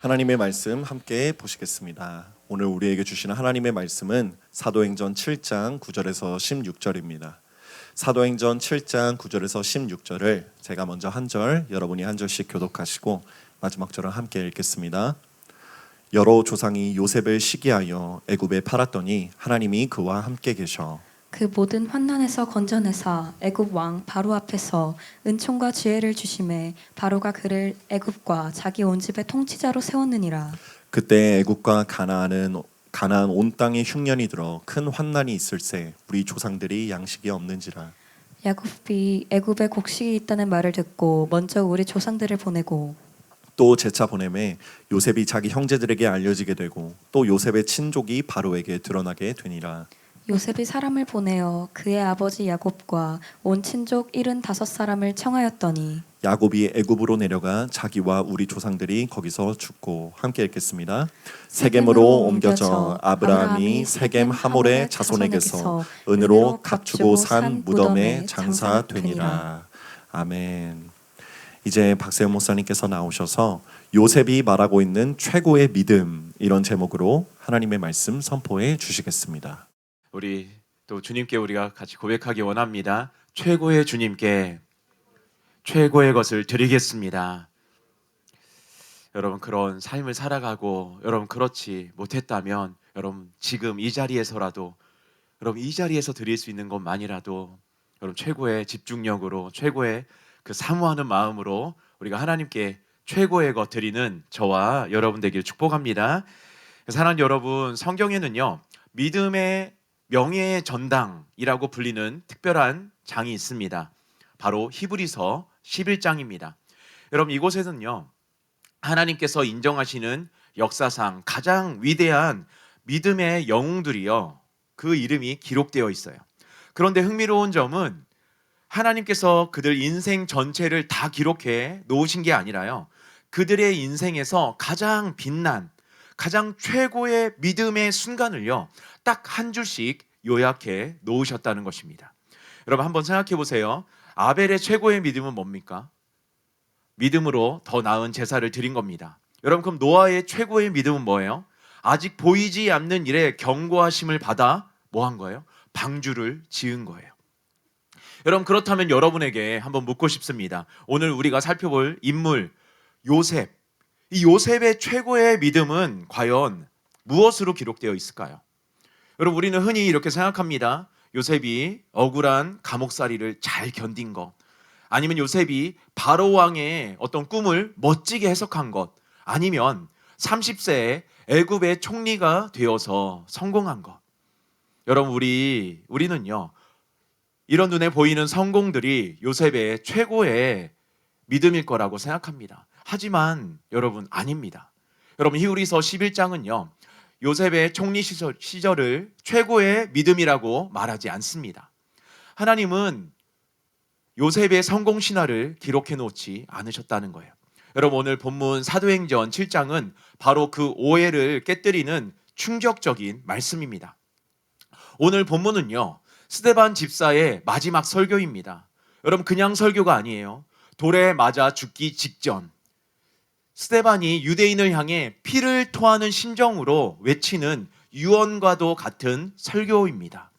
하나님의 말씀 함께 보시겠습니다. 오늘 우리에게 주시는 하나님의 말씀은 사도행전 7장 9절에서 16절입니다. 사도행전 7장 9절에서 16절을 제가 먼저 한 절, 여러분이 한 절씩 교독하시고 마지막 절을 함께 읽겠습니다. 여러 조상이 요셉을 시기하여 애굽에 팔았더니 하나님이 그와 함께 계셔 그 모든 환난에서 건져내사 애굽 왕 바로 앞에서 은총과 지혜를 주심에 바로가 그를 애굽과 자기 온 집의 통치자로 세웠느니라. 그때 애굽과 가나안 온 땅에 흉년이 들어 큰 환난이 있을세 우리 조상들이 양식이 없는지라. 야곱이 애굽에 곡식이 있다는 말을 듣고 먼저 우리 조상들을 보내고 또 제차 보내매 요셉이 자기 형제들에게 알려지게 되고 또 요셉의 친족이 바로에게 드러나게 되니라. 요셉이 사람을 보내어 그의 아버지 야곱과 온 친족 75사람을 청하였더니 야곱이 애굽으로 내려가 자기와 우리 조상들이 거기서 죽고 함께 읽겠습니다. 세겜으로 옮겨져 아브라함이 세겜 하몰의 자손에게서 은으로 값주고 산 무덤에 장사되니라. 아멘. 이제 박세현 목사님께서 나오셔서 요셉이 말하고 있는 최고의 믿음, 이런 제목으로 하나님의 말씀 선포해 주시겠습니다. 우리 또 주님께 우리가 같이 고백하기 원합니다. 최고의 주님께 최고의 것을 드리겠습니다. 여러분, 그런 삶을 살아가고 여러분 그렇지 못했다면 여러분 지금 이 자리에서라도 여러분 이 자리에서 드릴 수 있는 것만이라도 여러분 최고의 집중력으로 최고의 그 사모하는 마음으로 우리가 하나님께 최고의 것 드리는 저와 여러분 되기를 축복합니다. 사랑하는 여러분, 성경에는요 믿음의 명예의 전당이라고 불리는 특별한 장이 있습니다. 바로 히브리서 11장입니다. 여러분, 이곳에는요 하나님께서 인정하시는 역사상 가장 위대한 믿음의 영웅들이요 그 이름이 기록되어 있어요. 그런데 흥미로운 점은 하나님께서 그들 인생 전체를 다 기록해 놓으신 게 아니라요 그들의 인생에서 가장 빛난 가장 최고의 믿음의 순간을요 딱 한 줄씩 요약해 놓으셨다는 것입니다. 여러분, 한번 생각해 보세요. 아벨의 최고의 믿음은 뭡니까? 믿음으로 더 나은 제사를 드린 겁니다. 여러분, 그럼 노아의 최고의 믿음은 뭐예요? 아직 보이지 않는 일에 경고하심을 받아 뭐 한 거예요? 방주를 지은 거예요. 여러분, 그렇다면 여러분에게 한번 묻고 싶습니다. 오늘 우리가 살펴볼 인물 요셉, 이 요셉의 최고의 믿음은 과연 무엇으로 기록되어 있을까요? 여러분, 우리는 흔히 이렇게 생각합니다. 요셉이 억울한 감옥살이를 잘 견딘 것, 아니면 요셉이 바로 왕의 어떤 꿈을 멋지게 해석한 것, 아니면 30세에 애굽의 총리가 되어서 성공한 것. 여러분, 우리는요 이런 눈에 보이는 성공들이 요셉의 최고의 믿음일 거라고 생각합니다. 하지만 여러분, 아닙니다. 여러분, 히브리서 11장은요 요셉의 총리 시절을 최고의 믿음이라고 말하지 않습니다. 하나님은 요셉의 성공 신화를 기록해 놓지 않으셨다는 거예요. 여러분, 오늘 본문 사도행전 7장은 바로 그 오해를 깨뜨리는 충격적인 말씀입니다. 오늘 본문은요 스데반 집사의 마지막 설교입니다. 여러분, 그냥 설교가 아니에요. 돌에 맞아 죽기 직전 스데반이 유대인을 향해 피를 토하는 심정으로 외치는 유언과도 같은 설교입니다.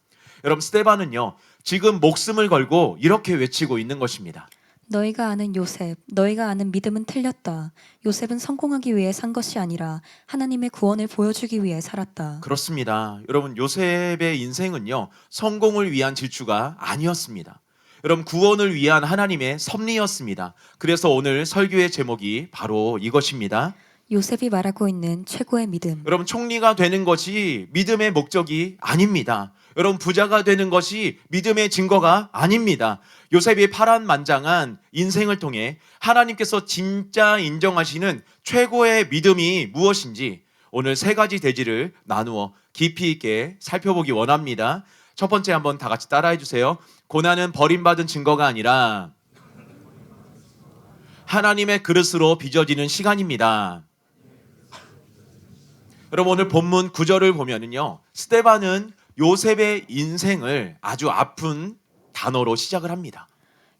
여러분, 스데반은요 지금 목숨을 걸고 이렇게 외치고 있는 것입니다. 너희가 아는 요셉, 너희가 아는 믿음은 틀렸다. 요셉은 성공하기 위해 산 것이 아니라 하나님의 구원을 보여주기 위해 살았다. 그렇습니다. 여러분, 요셉의 인생은요 성공을 위한 질주가 아니었습니다. 여러분, 구원을 위한 하나님의 섭리였습니다. 그래서 오늘 설교의 제목이 바로 이것입니다. 요셉이 말하고 있는 최고의 믿음. 여러분, 총리가 되는 것이 믿음의 목적이 아닙니다. 여러분, 부자가 되는 것이 믿음의 증거가 아닙니다. 요셉이 파란만장한 인생을 통해 하나님께서 진짜 인정하시는 최고의 믿음이 무엇인지 오늘 세 가지 대지를 나누어 깊이 있게 살펴보기 원합니다. 첫 번째, 한번 다 같이 따라해 주세요. 고난은 버림받은 증거가 아니라 하나님의 그릇으로 빚어지는 시간입니다. 여러분, 오늘 본문 9절을 보면은요 스데반은 요셉의 인생을 아주 아픈 단어로 시작을 합니다.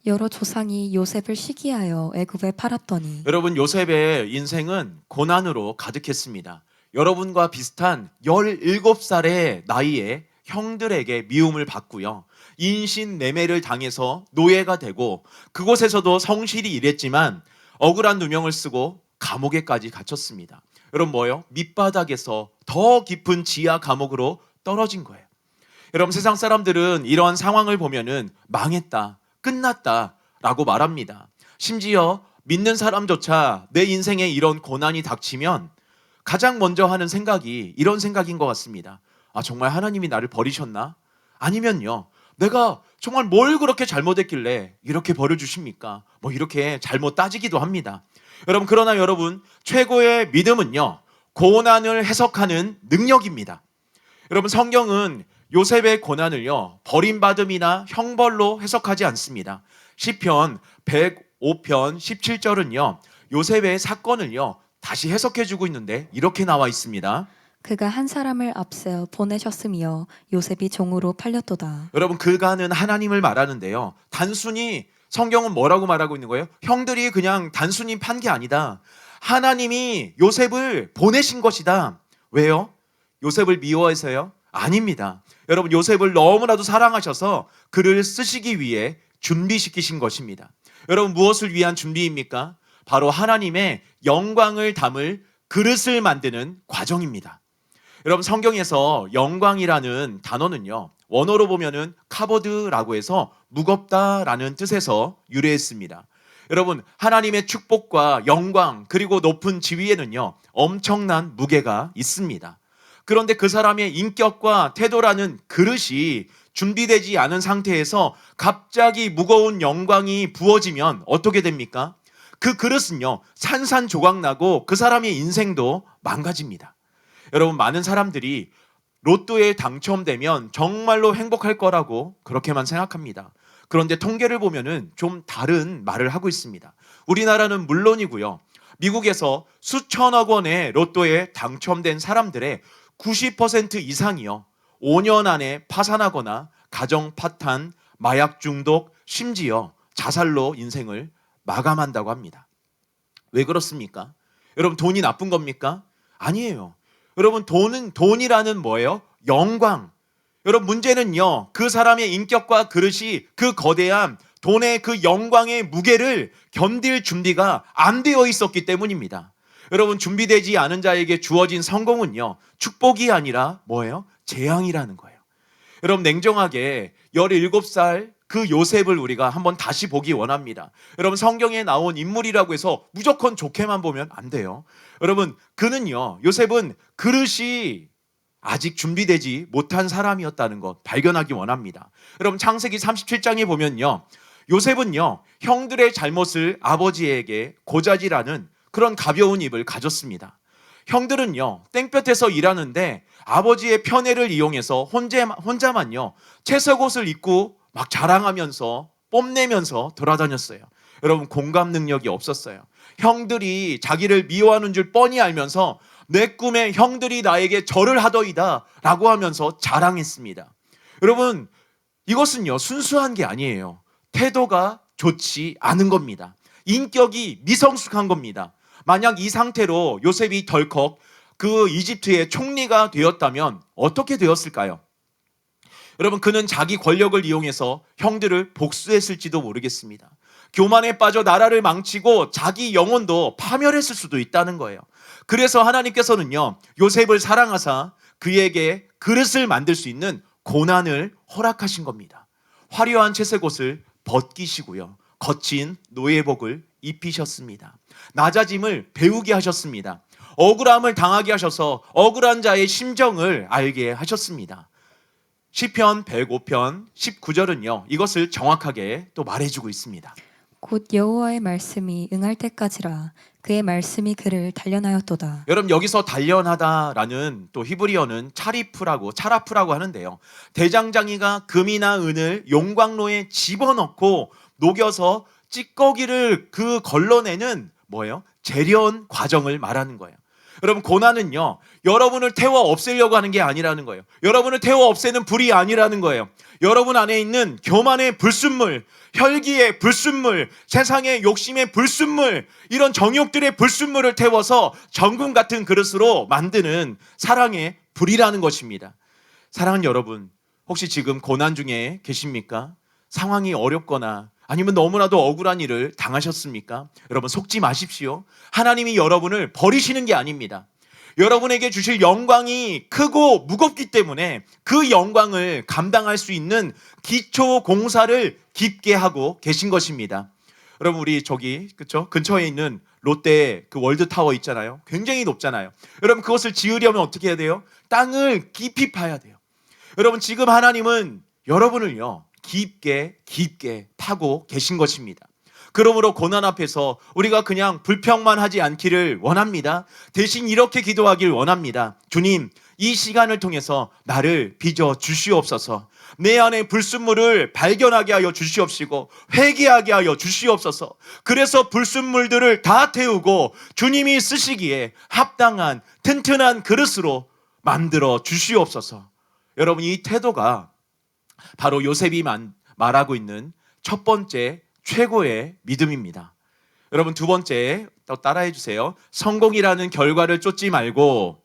여러 조상이 요셉을 시기하여 애굽에 팔았더니 여러분, 요셉의 인생은 고난으로 가득했습니다. 여러분과 비슷한 17살의 나이에 형들에게 미움을 받고요. 인신매매를 당해서 노예가 되고 그곳에서도 성실히 일했지만 억울한 누명을 쓰고 감옥에까지 갇혔습니다. 여러분, 뭐예요? 밑바닥에서 더 깊은 지하 감옥으로 떨어진 거예요. 여러분, 세상 사람들은 이러한 상황을 보면은 망했다, 끝났다 라고 말합니다. 심지어 믿는 사람조차 내 인생에 이런 고난이 닥치면 가장 먼저 하는 생각이 이런 생각인 것 같습니다. 아, 정말 하나님이 나를 버리셨나? 아니면요, 내가 정말 뭘 그렇게 잘못했길래 이렇게 벌을 주십니까? 뭐 이렇게 잘못 따지기도 합니다. 여러분, 그러나 여러분, 최고의 믿음은요, 고난을 해석하는 능력입니다. 여러분, 성경은 요셉의 고난을요, 버림받음이나 형벌로 해석하지 않습니다. 시편 105편 17절은요, 요셉의 사건을요, 다시 해석해주고 있는데 이렇게 나와 있습니다. 그가 한 사람을 앞세워 보내셨으며 요셉이 종으로 팔렸도다. 여러분, 그가는 하나님을 말하는데요, 단순히 성경은 뭐라고 말하고 있는 거예요? 형들이 그냥 단순히 판 게 아니다. 하나님이 요셉을 보내신 것이다. 왜요? 요셉을 미워해서요? 아닙니다. 여러분, 요셉을 너무나도 사랑하셔서 그를 쓰시기 위해 준비시키신 것입니다. 여러분, 무엇을 위한 준비입니까? 바로 하나님의 영광을 담을 그릇을 만드는 과정입니다. 여러분, 성경에서 영광이라는 단어는요, 원어로 보면은 카보드라고 해서 무겁다라는 뜻에서 유래했습니다. 여러분, 하나님의 축복과 영광 그리고 높은 지위에는요, 엄청난 무게가 있습니다. 그런데 그 사람의 인격과 태도라는 그릇이 준비되지 않은 상태에서 갑자기 무거운 영광이 부어지면 어떻게 됩니까? 그 그릇은요, 산산조각나고 그 사람의 인생도 망가집니다. 여러분, 많은 사람들이 로또에 당첨되면 정말로 행복할 거라고 그렇게만 생각합니다. 그런데 통계를 보면은 좀 다른 말을 하고 있습니다. 우리나라는 물론이고요, 미국에서 수천억 원의 로또에 당첨된 사람들의 90% 이상이요, 5년 안에 파산하거나 가정 파탄, 마약 중독, 심지어 자살로 인생을 마감한다고 합니다. 왜 그렇습니까? 여러분, 돈이 나쁜 겁니까? 아니에요. 여러분, 돈이라는 뭐예요? 영광. 여러분, 문제는요, 그 사람의 인격과 그릇이 그 거대한 돈의 그 영광의 무게를 견딜 준비가 안 되어 있었기 때문입니다. 여러분, 준비되지 않은 자에게 주어진 성공은요, 축복이 아니라 뭐예요? 재앙이라는 거예요. 여러분, 냉정하게 17살 그 요셉을 우리가 한번 다시 보기 원합니다. 여러분, 성경에 나온 인물이라고 해서 무조건 좋게만 보면 안 돼요. 여러분, 그는요, 요셉은 그릇이 아직 준비되지 못한 사람이었다는 것 발견하기 원합니다. 여러분, 창세기 37장에 보면요, 요셉은요, 형들의 잘못을 아버지에게 고자질하는 그런 가벼운 입을 가졌습니다. 형들은요, 땡볕에서 일하는데 아버지의 편애를 이용해서 혼자만요, 채석옷을 입고 막 자랑하면서 뽐내면서 돌아다녔어요. 여러분, 공감 능력이 없었어요. 형들이 자기를 미워하는 줄 뻔히 알면서 내 꿈에 형들이 나에게 절을 하더이다 라고 하면서 자랑했습니다. 여러분, 이것은요, 순수한 게 아니에요. 태도가 좋지 않은 겁니다. 인격이 미성숙한 겁니다. 만약 이 상태로 요셉이 덜컥 그 이집트의 총리가 되었다면 어떻게 되었을까요? 여러분, 그는 자기 권력을 이용해서 형들을 복수했을지도 모르겠습니다. 교만에 빠져 나라를 망치고 자기 영혼도 파멸했을 수도 있다는 거예요. 그래서 하나님께서는요, 요셉을 사랑하사 그에게 그릇을 만들 수 있는 고난을 허락하신 겁니다. 화려한 채색옷을 벗기시고요, 거친 노예복을 입히셨습니다. 낮아짐을 배우게 하셨습니다. 억울함을 당하게 하셔서 억울한 자의 심정을 알게 하셨습니다. 시편 105편 19절은요, 이것을 정확하게 또 말해주고 있습니다. 곧 여호와의 말씀이 응할 때까지라 그의 말씀이 그를 단련하였도다. 여러분, 여기서 단련하다라는 또 히브리어는 차라프라고 하는데요, 대장장이가 금이나 은을 용광로에 집어넣고 녹여서 찌꺼기를 그 걸러내는 뭐예요? 재련 과정을 말하는 거예요. 여러분, 고난은요, 여러분을 태워 없애려고 하는 게 아니라는 거예요. 여러분을 태워 없애는 불이 아니라는 거예요. 여러분 안에 있는 교만의 불순물, 혈기의 불순물, 세상의 욕심의 불순물, 이런 정욕들의 불순물을 태워서 정금 같은 그릇으로 만드는 사랑의 불이라는 것입니다. 사랑하는 여러분, 혹시 지금 고난 중에 계십니까? 상황이 어렵거나 아니면 너무나도 억울한 일을 당하셨습니까? 여러분, 속지 마십시오. 하나님이 여러분을 버리시는 게 아닙니다. 여러분에게 주실 영광이 크고 무겁기 때문에 그 영광을 감당할 수 있는 기초 공사를 깊게 하고 계신 것입니다. 여러분, 우리 저기 그쵸? 근처에 있는 롯데 그 월드타워 있잖아요. 굉장히 높잖아요. 여러분, 그것을 지으려면 어떻게 해야 돼요? 땅을 깊이 파야 돼요. 여러분, 지금 하나님은 여러분을요, 깊게 파고 계신 것입니다. 그러므로 고난 앞에서 우리가 그냥 불평만 하지 않기를 원합니다. 대신 이렇게 기도하길 원합니다. 주님, 이 시간을 통해서 나를 빚어 주시옵소서. 내 안에 불순물을 발견하게 하여 주시옵시고 회개하게 하여 주시옵소서. 그래서 불순물들을 다 태우고 주님이 쓰시기에 합당한 튼튼한 그릇으로 만들어 주시옵소서. 여러분, 이 태도가 바로 요셉이 말하고 있는 첫 번째 최고의 믿음입니다. 여러분, 두 번째 또 따라해 주세요. 성공이라는 결과를 쫓지 말고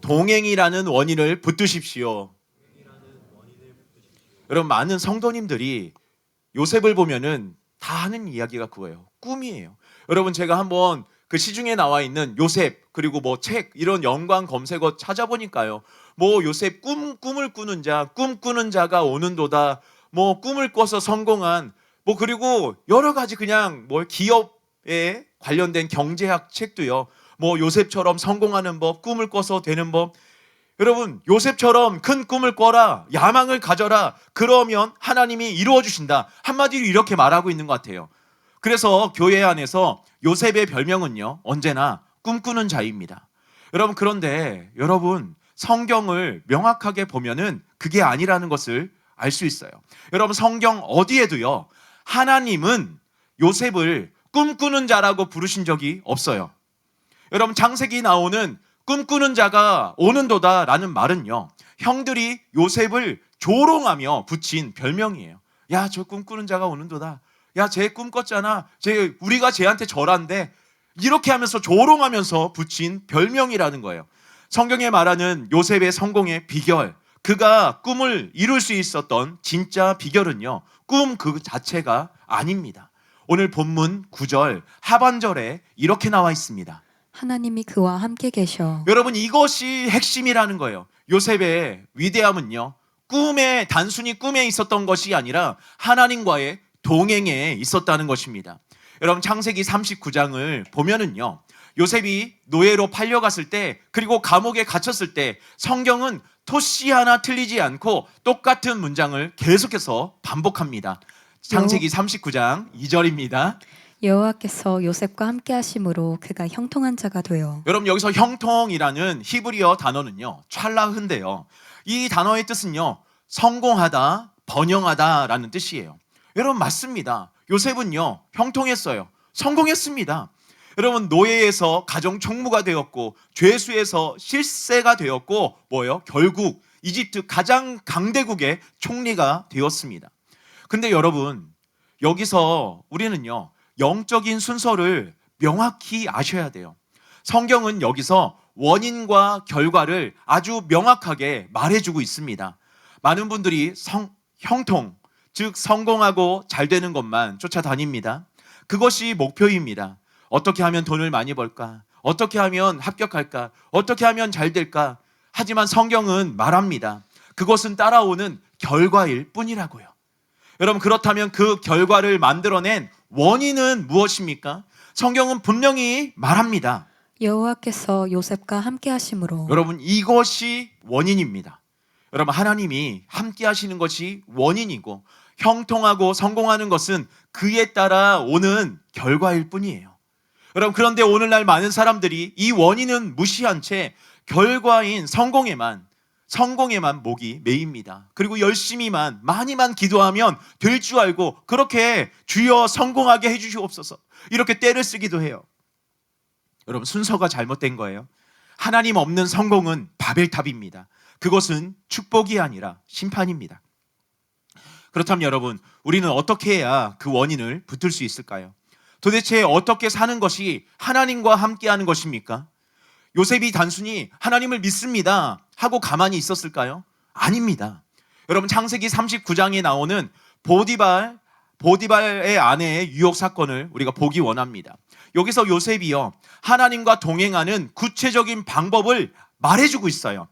동행이라는 원인을 붙드십시오. 여러분, 많은 성도님들이 요셉을 보면은 다 하는 이야기가 그거예요. 꿈이에요. 여러분, 제가 한번 그 시중에 나와 있는 요셉 그리고 뭐 책 이런 연관 검색어 찾아보니까요. 뭐 요셉 꿈을 꾸는 자, 꿈꾸는 자가 오는도다. 뭐 꿈을 꿔서 성공한 뭐 그리고 여러 가지 그냥 뭐 기업에 관련된 경제학 책도요. 뭐 요셉처럼 성공하는 법, 꿈을 꿔서 되는 법. 여러분, 요셉처럼 큰 꿈을 꿔라, 야망을 가져라. 그러면 하나님이 이루어 주신다. 한마디로 이렇게 말하고 있는 것 같아요. 그래서 교회 안에서 요셉의 별명은요, 언제나 꿈꾸는 자입니다. 여러분, 그런데 여러분, 성경을 명확하게 보면은 그게 아니라는 것을 알 수 있어요. 여러분, 성경 어디에도요, 하나님은 요셉을 꿈꾸는 자라고 부르신 적이 없어요. 여러분, 창세기 나오는 꿈꾸는 자가 오는도다 라는 말은요, 형들이 요셉을 조롱하며 붙인 별명이에요. 야, 저 꿈꾸는 자가 오는도다. 야, 쟤 꿈 꿨잖아. 우리가 쟤한테 절한데, 이렇게 하면서 조롱하면서 붙인 별명이라는 거예요. 성경에 말하는 요셉의 성공의 비결, 그가 꿈을 이룰 수 있었던 진짜 비결은요, 꿈 그 자체가 아닙니다. 오늘 본문 9절 하반절에 이렇게 나와 있습니다. 하나님이 그와 함께 계셔. 여러분, 이것이 핵심이라는 거예요. 요셉의 위대함은요, 단순히 꿈에 있었던 것이 아니라 하나님과의 동행에 있었다는 것입니다. 여러분, 창세기 39장을 보면은요, 요셉이 노예로 팔려갔을 때, 그리고 감옥에 갇혔을 때 성경은 토씨 하나 틀리지 않고 똑같은 문장을 계속해서 반복합니다. 창세기 39장 2절입니다. 여호와께서 요셉과 함께 하심으로 그가 형통한 자가 되어. 여러분, 여기서 형통이라는 히브리어 단어는요, 찰라흐인데요, 이 단어의 뜻은요, 성공하다, 번영하다라는 뜻이에요. 여러분, 맞습니다. 요셉은요, 형통했어요. 성공했습니다. 여러분, 노예에서 가정 총무가 되었고, 죄수에서 실세가 되었고, 결국 이집트 가장 강대국의 총리가 되었습니다. 근데 여러분, 여기서 우리는요, 영적인 순서를 명확히 아셔야 돼요. 성경은 여기서 원인과 결과를 아주 명확하게 말해주고 있습니다. 많은 분들이 형통, 즉 성공하고 잘 되는 것만 쫓아다닙니다. 그것이 목표입니다. 어떻게 하면 돈을 많이 벌까? 어떻게 하면 합격할까? 어떻게 하면 잘 될까? 하지만 성경은 말합니다. 그것은 따라오는 결과일 뿐이라고요. 여러분, 그렇다면 그 결과를 만들어낸 원인은 무엇입니까? 성경은 분명히 말합니다. 여호와께서 요셉과 함께 하심으로. 여러분, 이것이 원인입니다. 여러분, 하나님이 함께 하시는 것이 원인이고, 형통하고 성공하는 것은 그에 따라 오는 결과일 뿐이에요. 여러분, 그런데 오늘날 많은 사람들이 이 원인은 무시한 채 결과인 성공에만 목이 메입니다. 그리고 열심히만 많이만 기도하면 될 줄 알고 그렇게 주여 성공하게 해주시옵소서 이렇게 떼를 쓰기도 해요. 여러분 순서가 잘못된 거예요. 하나님 없는 성공은 바벨탑입니다. 그것은 축복이 아니라 심판입니다. 그렇다면 여러분, 우리는 어떻게 해야 그 원인을 붙들 수 있을까요? 도대체 어떻게 사는 것이 하나님과 함께하는 것입니까? 요셉이 단순히 하나님을 믿습니다 하고 가만히 있었을까요? 아닙니다. 여러분 창세기 39장에 나오는 보디발의 아내의 유혹 사건을 우리가 보기 원합니다. 여기서 요셉이요, 하나님과 동행하는 구체적인 방법을 말해주고 있어요.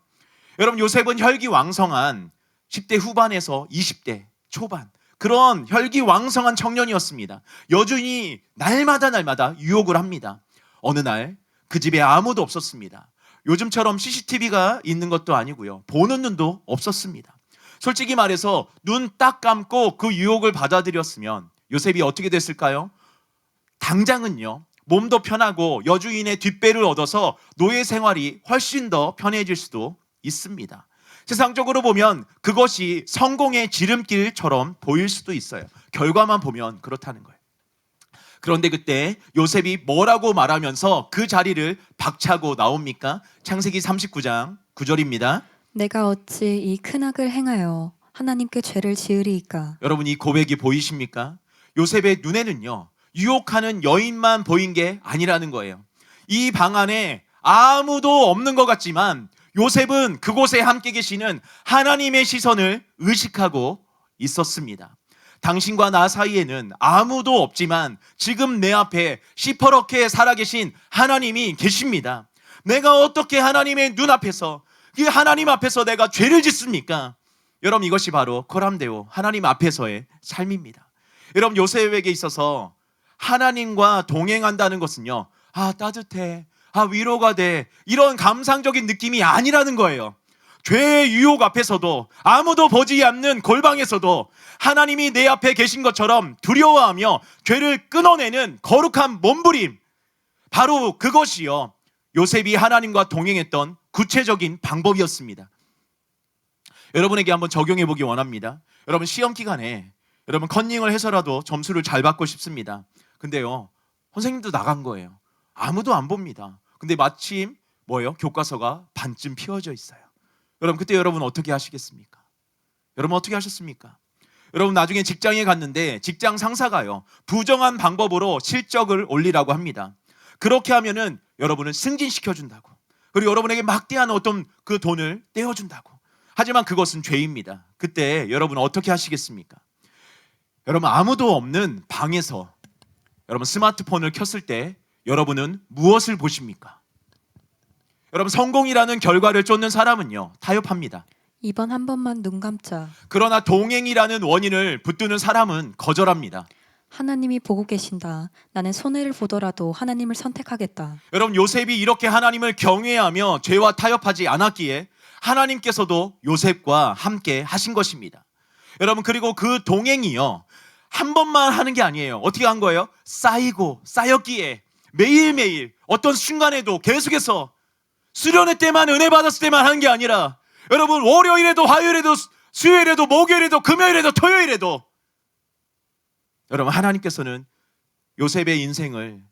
여러분 요셉은 혈기왕성한 10대 후반에서 20대 초반, 그런 혈기왕성한 청년이었습니다. 여전히 날마다 유혹을 합니다. 어느 날 그 집에 아무도 없었습니다. 요즘처럼 CCTV가 있는 것도 아니고요, 보는 눈도 없었습니다. 솔직히 말해서 눈 딱 감고 그 유혹을 받아들였으면 요셉이 어떻게 됐을까요? 당장은요, 몸도 편하고 여주인의 뒷배를 얻어서 노예 생활이 훨씬 더 편해질 수도 있습니다. 세상적으로 보면 그것이 성공의 지름길처럼 보일 수도 있어요. 결과만 보면 그렇다는 거예요. 그런데 그때 요셉이 뭐라고 말하면서 그 자리를 박차고 나옵니까? 창세기 39장 9절입니다. 내가 어찌 이 큰 악을 행하여 하나님께 죄를 지으리이까. 여러분 이 고백이 보이십니까? 요셉의 눈에는요, 유혹하는 여인만 보인 게 아니라는 거예요. 이 방 안에 아무도 없는 것 같지만 요셉은 그곳에 함께 계시는 하나님의 시선을 의식하고 있었습니다. 당신과 나 사이에는 아무도 없지만 지금 내 앞에 시퍼렇게 살아계신 하나님이 계십니다. 내가 어떻게 하나님의 눈앞에서, 이 하나님 앞에서 내가 죄를 짓습니까? 여러분 이것이 바로 코람데오, 하나님 앞에서의 삶입니다. 여러분 요셉에게 있어서 하나님과 동행한다는 것은요, 따뜻해, 위로가 돼, 이런 감상적인 느낌이 아니라는 거예요. 죄의 유혹 앞에서도, 아무도 보지 않는 골방에서도 하나님이 내 앞에 계신 것처럼 두려워하며 죄를 끊어내는 거룩한 몸부림, 바로 그것이요, 요셉이 하나님과 동행했던 구체적인 방법이었습니다. 여러분에게 한번 적용해 보기 원합니다. 여러분 시험 기간에 여러분 컨닝을 해서라도 점수를 잘 받고 싶습니다. 근데요, 선생님도 나간 거예요. 아무도 안 봅니다. 근데 마침 교과서가 반쯤 피워져 있어요. 여러분 그때 여러분 어떻게 하시겠습니까? 여러분 어떻게 하셨습니까? 여러분 나중에 직장에 갔는데 직장 상사가요, 부정한 방법으로 실적을 올리라고 합니다. 그렇게 하면은 여러분을 승진시켜준다고, 그리고 여러분에게 막대한 어떤 그 돈을 떼어준다고. 하지만 그것은 죄입니다. 그때 여러분 어떻게 하시겠습니까? 여러분 아무도 없는 방에서 여러분 스마트폰을 켰을 때 여러분은 무엇을 보십니까? 여러분 성공이라는 결과를 쫓는 사람은요, 타협합니다. 이번 한 번만 눈 감자. 그러나 동행이라는 원인을 붙드는 사람은 거절합니다. 하나님이 보고 계신다. 나는 손해를 보더라도 하나님을 선택하겠다. 여러분 요셉이 이렇게 하나님을 경외하며 죄와 타협하지 않았기에 하나님께서도 요셉과 함께 하신 것입니다. 여러분 그리고 그 동행이요, 한 번만 하는 게 아니에요. 어떻게 한 거예요? 쌓였기에 매일매일 어떤 순간에도 계속해서 수련회 때만, 은혜 받았을 때만 하는 게 아니라 여러분 월요일에도, 화요일에도, 수요일에도, 목요일에도, 금요일에도, 토요일에도 여러분 하나님께서는 요셉의 인생을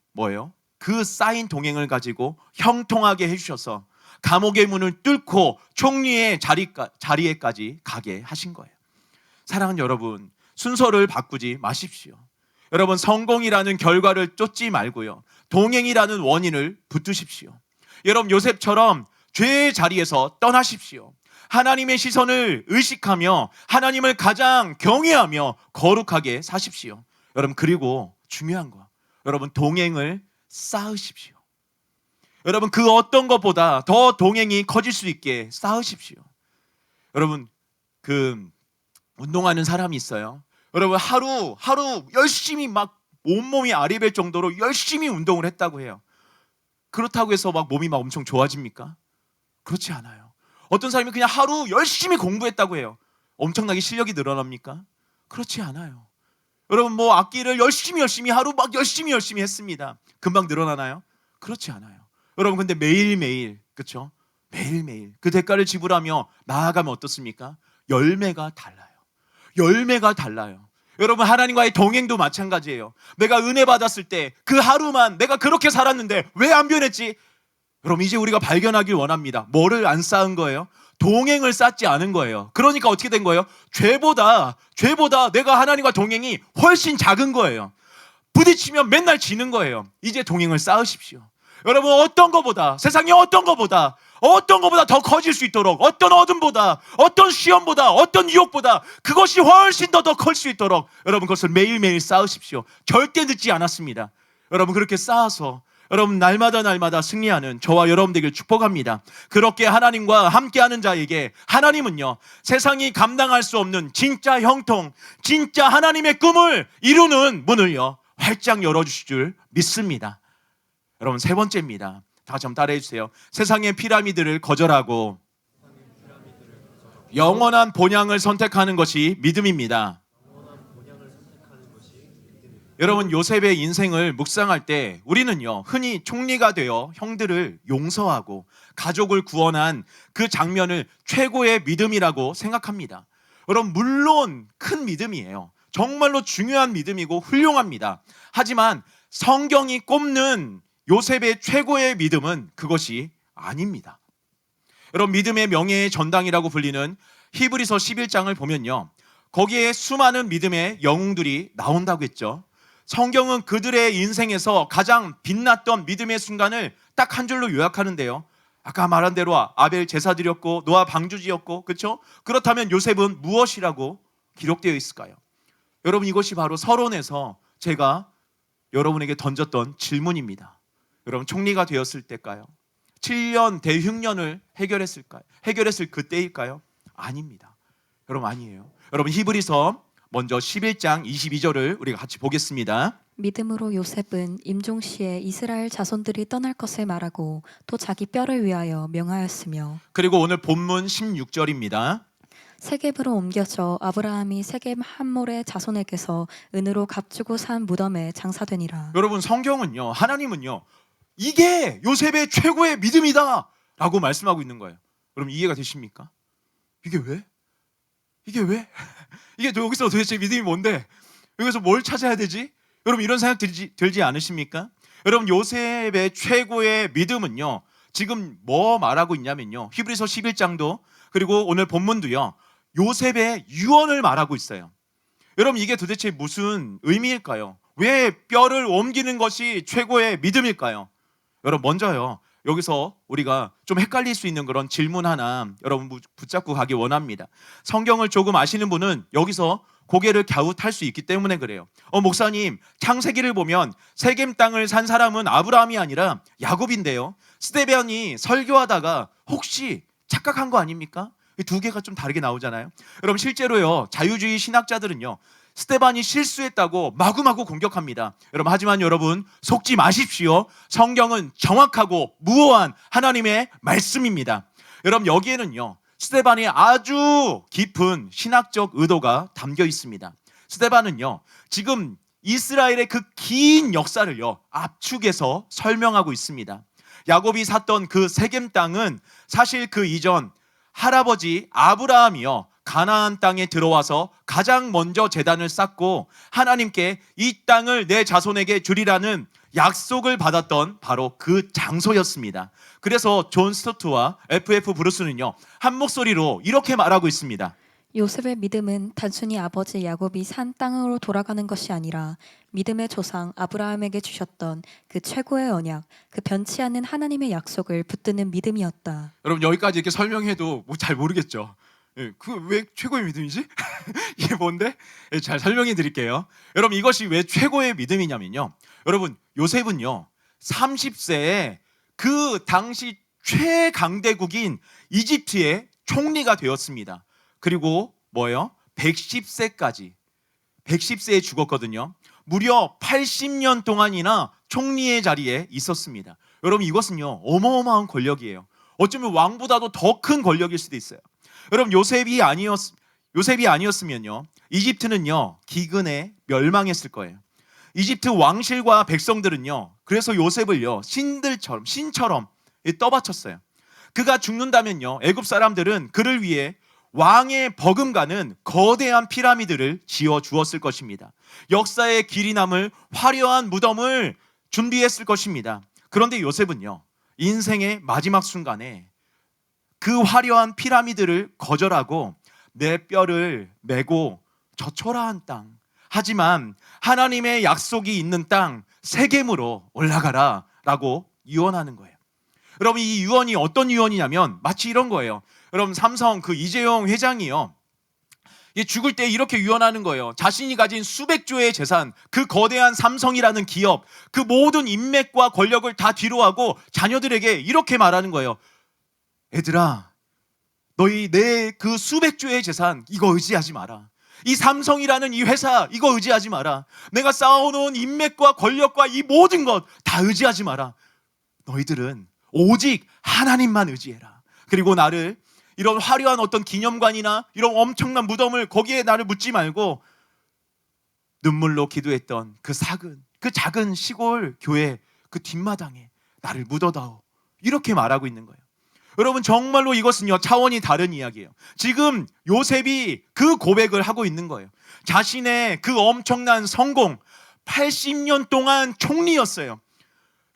그 쌓인 동행을 가지고 형통하게 해주셔서 감옥의 문을 뚫고 총리의 자리에까지 가게 하신 거예요. 사랑하는 여러분, 순서를 바꾸지 마십시오. 여러분 성공이라는 결과를 쫓지 말고요, 동행이라는 원인을 붙드십시오. 여러분 요셉처럼 죄의 자리에서 떠나십시오. 하나님의 시선을 의식하며 하나님을 가장 경외하며 거룩하게 사십시오. 여러분 그리고 중요한 거, 여러분 동행을 쌓으십시오. 여러분 그 어떤 것보다 더 동행이 커질 수 있게 쌓으십시오. 여러분 그 운동하는 사람이 있어요. 여러분 하루 열심히 막 온몸이 아리벨 정도로 열심히 운동을 했다고 해요. 그렇다고 해서 몸이 엄청 좋아집니까? 그렇지 않아요. 어떤 사람이 그냥 하루 열심히 공부했다고 해요. 엄청나게 실력이 늘어납니까? 그렇지 않아요. 여러분 악기를 열심히 하루 열심히 했습니다. 금방 늘어나나요? 그렇지 않아요. 여러분 근데 매일매일, 그렇죠? 매일매일 그 대가를 지불하며 나아가면 어떻습니까? 열매가 달라요. 여러분, 하나님과의 동행도 마찬가지예요. 내가 은혜 받았을 때 그 하루만 내가 그렇게 살았는데 왜 안 변했지? 여러분, 이제 우리가 발견하길 원합니다. 뭐를 안 쌓은 거예요? 동행을 쌓지 않은 거예요. 그러니까 어떻게 된 거예요? 죄보다 내가 하나님과 동행이 훨씬 작은 거예요. 부딪히면 맨날 지는 거예요. 이제 동행을 쌓으십시오. 여러분, 어떤 거보다, 세상에 어떤 거보다 더 커질 수 있도록, 어떤 어둠보다, 어떤 시험보다, 어떤 유혹보다 그것이 훨씬 더 클 수 있도록 여러분, 그것을 매일매일 쌓으십시오. 절대 늦지 않았습니다. 여러분, 그렇게 쌓아서 여러분, 날마다 승리하는 저와 여러분 되길 축복합니다. 그렇게 하나님과 함께하는 자에게 하나님은요, 세상이 감당할 수 없는 진짜 형통, 진짜 하나님의 꿈을 이루는 문을요, 활짝 열어주실 줄 믿습니다. 여러분, 세 번째입니다. 다 같이 한번 따라해 주세요. 세상의 피라미드를 거절하고 영원한 본향을 선택하는 것이 믿음입니다. 여러분, 요셉의 인생을 묵상할 때 우리는요, 흔히 총리가 되어 형들을 용서하고 가족을 구원한 그 장면을 최고의 믿음이라고 생각합니다. 여러분, 물론 큰 믿음이에요. 정말로 중요한 믿음이고 훌륭합니다. 하지만 성경이 꼽는 요셉의 최고의 믿음은 그것이 아닙니다. 여러분, 믿음의 명예의 전당이라고 불리는 히브리서 11장을 보면요, 거기에 수많은 믿음의 영웅들이 나온다고 했죠. 성경은 그들의 인생에서 가장 빛났던 믿음의 순간을 딱 한 줄로 요약하는데요, 아까 말한 대로 아벨 제사 드렸고 노아 방주 지었고, 그렇죠? 그렇다면 요셉은 무엇이라고 기록되어 있을까요? 여러분, 이것이 바로 서론에서 제가 여러분에게 던졌던 질문입니다. 여러분, 총리가 되었을 때일까요? 7년 대흉년을 해결했을 그때일까요? 아닙니다. 여러분, 아니에요. 여러분, 히브리서 먼저 11장 22절을 우리가 같이 보겠습니다. 믿음으로 요셉은 임종시에 이스라엘 자손들이 떠날 것을 말하고 또 자기 뼈를 위하여 명하였으며, 그리고 오늘 본문 16절입니다. 세겜으로 옮겨져 아브라함이 세겜 함몰의 자손에게서 은으로 값주고 산 무덤에 장사되니라. 여러분, 성경은요, 하나님은요, 이게 요셉의 최고의 믿음이다 라고 말씀하고 있는 거예요. 여러분, 이해가 되십니까? 이게 왜? 이게 여기서 도대체 믿음이 뭔데? 여기서 뭘 찾아야 되지? 여러분, 이런 생각 들지 않으십니까? 여러분, 요셉의 최고의 믿음은요, 지금 뭐 말하고 있냐면요, 히브리서 11장도 그리고 오늘 본문도요, 요셉의 유언을 말하고 있어요. 여러분, 이게 도대체 무슨 의미일까요? 왜 뼈를 옮기는 것이 최고의 믿음일까요? 여러분, 먼저요, 여기서 우리가 좀 헷갈릴 수 있는 그런 질문 하나 여러분 붙잡고 가기 원합니다. 성경을 조금 아시는 분은 여기서 고개를 갸웃할 수 있기 때문에 그래요. 목사님, 창세기를 보면 세겜 땅을 산 사람은 아브라함이 아니라 야곱인데요, 스데반이 설교하다가 혹시 착각한 거 아닙니까? 두 개가 좀 다르게 나오잖아요. 여러분, 실제로요, 자유주의 신학자들은요, 스데반이 실수했다고 마구마구 공격합니다. 여러분, 하지만 여러분, 속지 마십시오. 성경은 정확하고 무오한 하나님의 말씀입니다. 여러분, 여기에는요, 스데반이 아주 깊은 신학적 의도가 담겨 있습니다. 스데반은요, 지금 이스라엘의 그 긴 역사를요, 압축해서 설명하고 있습니다. 야곱이 샀던 그 세겜 땅은 사실 그 이전 할아버지 아브라함이요, 가나안 땅에 들어와서 가장 먼저 제단을 쌓고 하나님께 이 땅을 내 자손에게 주리라는 약속을 받았던 바로 그 장소였습니다. 그래서 존 스토트와 F.F. 브루스는요, 한 목소리로 이렇게 말하고 있습니다. 요셉의 믿음은 단순히 아버지 야곱이 산 땅으로 돌아가는 것이 아니라 믿음의 조상 아브라함에게 주셨던 그 최고의 언약, 그 변치 않는 하나님의 약속을 붙드는 믿음이었다. 여러분, 여기까지 이렇게 설명해도 잘 모르겠죠. 그 왜 최고의 믿음이지? 이게 뭔데? 잘 설명해 드릴게요. 여러분, 이것이 왜 최고의 믿음이냐면요, 여러분, 요셉은요, 30세에 그 당시 최강대국인 이집트의 총리가 되었습니다. 그리고 뭐예요? 110세에 죽었거든요. 무려 80년 동안이나 총리의 자리에 있었습니다. 여러분, 이것은요, 어마어마한 권력이에요. 어쩌면 왕보다도 더 큰 권력일 수도 있어요. 여러분, 요셉이 아니었으면요, 이집트는요, 기근에 멸망했을 거예요. 이집트 왕실과 백성들은요, 그래서 요셉을요, 신처럼 떠받쳤어요. 그가 죽는다면요, 애굽 사람들은 그를 위해 왕의 버금가는 거대한 피라미드를 지어 주었을 것입니다. 역사의 길이 남을 화려한 무덤을 준비했을 것입니다. 그런데 요셉은요, 인생의 마지막 순간에 그 화려한 피라미드를 거절하고 내 뼈를 메고 저 초라한 땅, 하지만 하나님의 약속이 있는 땅 세겜으로 올라가라 라고 유언하는 거예요. 여러분, 이 유언이 어떤 유언이냐면 마치 이런 거예요. 여러분, 삼성 그 이재용 회장이요, 죽을 때 이렇게 유언하는 거예요. 자신이 가진 수백조의 재산, 그 거대한 삼성이라는 기업, 그 모든 인맥과 권력을 다 뒤로하고 자녀들에게 이렇게 말하는 거예요. 애들아, 너희 내 그 수백조의 재산 이거 의지하지 마라. 이 삼성이라는 이 회사 이거 의지하지 마라. 내가 쌓아놓은 인맥과 권력과 이 모든 것 다 의지하지 마라. 너희들은 오직 하나님만 의지해라. 그리고 나를 이런 화려한 어떤 기념관이나 이런 엄청난 무덤을 거기에 나를 묻지 말고 눈물로 기도했던 그 작은 시골 교회 그 뒷마당에 나를 묻어다오. 이렇게 말하고 있는 거예요. 여러분, 정말로 이것은요, 차원이 다른 이야기예요. 지금 요셉이 그 고백을 하고 있는 거예요. 자신의 그 엄청난 성공, 80년 동안 총리였어요.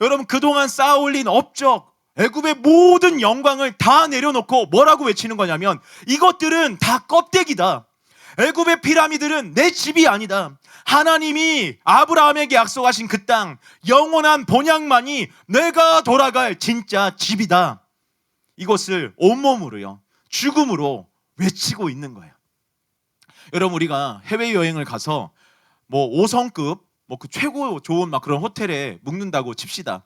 여러분, 그동안 쌓아올린 업적, 애굽의 모든 영광을 다 내려놓고 뭐라고 외치는 거냐면 이것들은 다 껍데기다. 애굽의 피라미드는 내 집이 아니다. 하나님이 아브라함에게 약속하신 그 땅, 영원한 본향만이 내가 돌아갈 진짜 집이다. 이것을 온몸으로요, 죽음으로 외치고 있는 거예요. 여러분, 우리가 해외여행을 가서 뭐 5성급 그 최고 좋은 막 그런 호텔에 묵는다고 칩시다.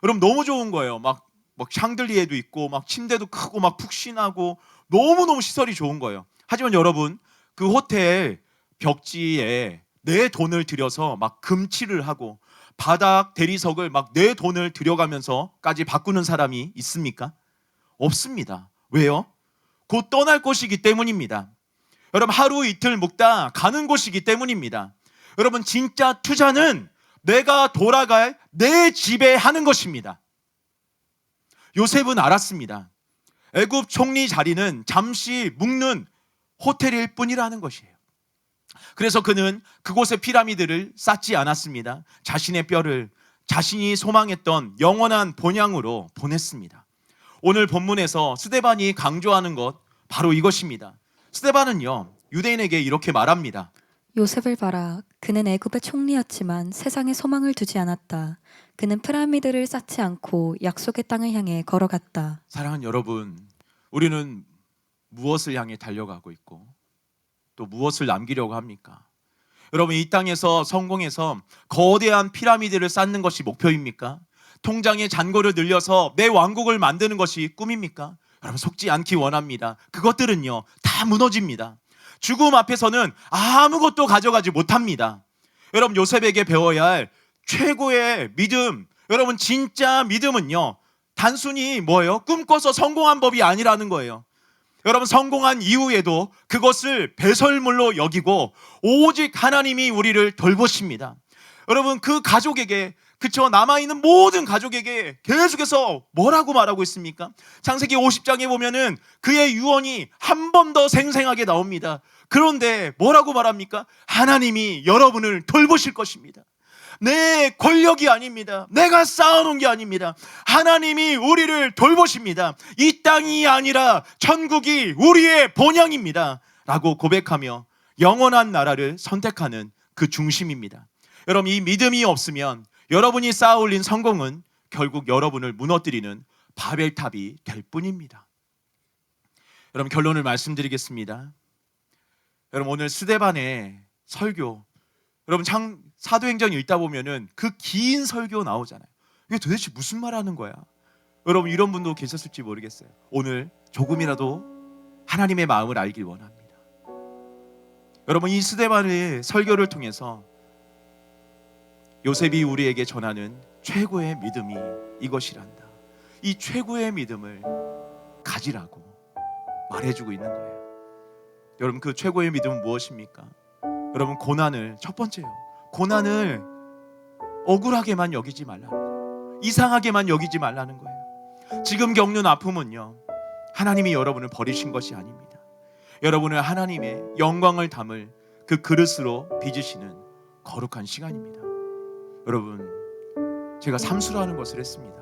여러분, 너무 좋은 거예요. 막 샹들리에도 있고 막 침대도 크고 막 푹신하고 너무너무 시설이 좋은 거예요. 하지만 여러분, 그 호텔 벽지에 내 돈을 들여서 막 금칠을 하고 바닥 대리석을 막 내 돈을 들여가면서까지 바꾸는 사람이 있습니까? 없습니다. 왜요? 곧 떠날 곳이기 때문입니다. 여러분, 하루 이틀 묵다 가는 곳이기 때문입니다. 여러분, 진짜 투자는 내가 돌아갈 내 집에 하는 것입니다. 요셉은 알았습니다. 애굽 총리 자리는 잠시 묵는 호텔일 뿐이라는 것이에요. 그래서 그는 그곳에 피라미드를 쌓지 않았습니다. 자신의 뼈를 자신이 소망했던 영원한 본향으로 보냈습니다. 오늘 본문에서 스데반이 강조하는 것 바로 이것입니다. 스데반은요, 유대인에게 이렇게 말합니다. 요셉을 봐라. 그는 애굽의 총리였지만 세상에 소망을 두지 않았다. 그는 피라미드를 쌓지 않고 약속의 땅을 향해 걸어갔다. 사랑하는 여러분, 우리는 무엇을 향해 달려가고 있고 또 무엇을 남기려고 합니까? 여러분, 이 땅에서 성공해서 거대한 피라미드를 쌓는 것이 목표입니까? 통장의 잔고를 늘려서 내 왕국을 만드는 것이 꿈입니까? 여러분, 속지 않기 원합니다. 그것들은요, 다 무너집니다. 죽음 앞에서는 아무것도 가져가지 못합니다. 여러분, 요셉에게 배워야 할 최고의 믿음, 여러분, 진짜 믿음은요, 단순히 뭐예요? 꿈꿔서 성공한 법이 아니라는 거예요. 여러분, 성공한 이후에도 그것을 배설물로 여기고 오직 하나님이 우리를 돌보십니다. 여러분, 그 가족에게, 그쵸, 남아있는 모든 가족에게 계속해서 뭐라고 말하고 있습니까? 창세기 50장에 보면은 그의 유언이 한 번 더 생생하게 나옵니다. 그런데 뭐라고 말합니까? 하나님이 여러분을 돌보실 것입니다. 내 권력이 아닙니다. 내가 쌓아놓은 게 아닙니다. 하나님이 우리를 돌보십니다. 이 땅이 아니라 천국이 우리의 본향입니다. 라고 고백하며 영원한 나라를 선택하는 그 중심입니다. 여러분, 이 믿음이 없으면 여러분이 쌓아올린 성공은 결국 여러분을 무너뜨리는 바벨탑이 될 뿐입니다. 여러분, 결론을 말씀드리겠습니다. 여러분, 오늘 스데반의 설교, 여러분, 사도행전 읽다 보면은 그 긴 설교 나오잖아요. 이게 도대체 무슨 말 하는 거야? 여러분, 이런 분도 계셨을지 모르겠어요. 오늘 조금이라도 하나님의 마음을 알길 원합니다. 여러분, 이 스데반의 설교를 통해서 요셉이 우리에게 전하는 최고의 믿음이 이것이란다. 이 최고의 믿음을 가지라고 말해주고 있는 거예요. 여러분, 그 최고의 믿음은 무엇입니까? 여러분, 고난을, 첫 번째요, 고난을 억울하게만 여기지 말라는 거예요. 이상하게만 여기지 말라는 거예요. 지금 겪는 아픔은요, 하나님이 여러분을 버리신 것이 아닙니다. 여러분을 하나님의 영광을 담을 그 그릇으로 빚으시는 거룩한 시간입니다. 여러분, 제가 삼수라는 것을 했습니다.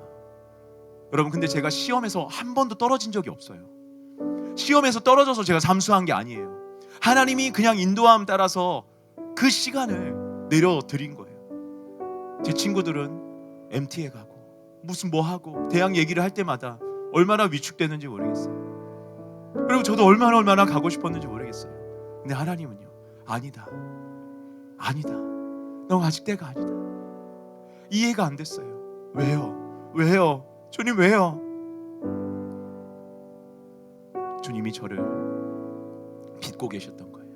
여러분, 근데 제가 시험에서 한 번도 떨어진 적이 없어요. 시험에서 떨어져서 제가 삼수한 게 아니에요. 하나님이 그냥 인도함 따라서 그 시간을 내려드린 거예요. 제 친구들은 MT에 가고 무슨 뭐 하고 대학 얘기를 할 때마다 얼마나 위축되는지 모르겠어요. 그리고 저도 얼마나 가고 싶었는지 모르겠어요. 근데 하나님은요, 아니다, 넌 아직 때가 아니다. 이해가 안 됐어요. 왜요? 주님, 왜요? 주님이 저를 빚고 계셨던 거예요.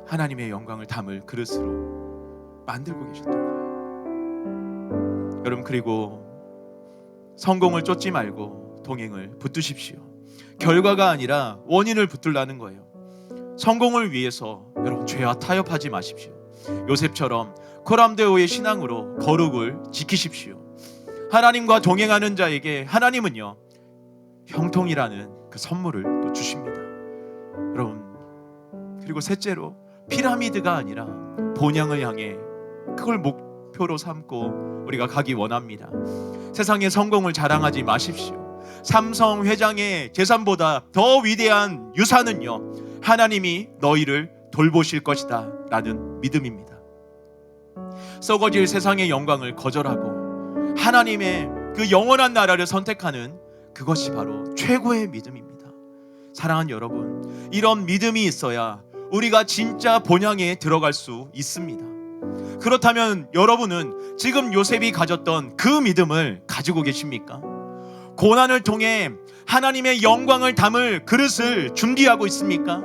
하나님의 영광을 담을 그릇으로 만들고 계셨던 거예요. 여러분, 그리고 성공을 쫓지 말고 동행을 붙드십시오. 결과가 아니라 원인을 붙들라는 거예요. 성공을 위해서 여러분, 죄와 타협하지 마십시오. 요셉처럼 코람데오의 신앙으로 거룩을 지키십시오. 하나님과 동행하는 자에게 하나님은요, 형통이라는 그 선물을 또 주십니다. 여러분, 그리고 셋째로 피라미드가 아니라 본향을 향해 그걸 목표로 삼고 우리가 가기 원합니다. 세상의 성공을 자랑하지 마십시오. 삼성 회장의 재산보다 더 위대한 유산은요, 하나님이 너희를 돌보실 것이다 라는 믿음입니다. 썩어질 세상의 영광을 거절하고 하나님의 그 영원한 나라를 선택하는 그것이 바로 최고의 믿음입니다. 사랑하는 여러분, 이런 믿음이 있어야 우리가 진짜 본향에 들어갈 수 있습니다. 그렇다면 여러분은 지금 요셉이 가졌던 그 믿음을 가지고 계십니까? 고난을 통해 하나님의 영광을 담을 그릇을 준비하고 있습니까?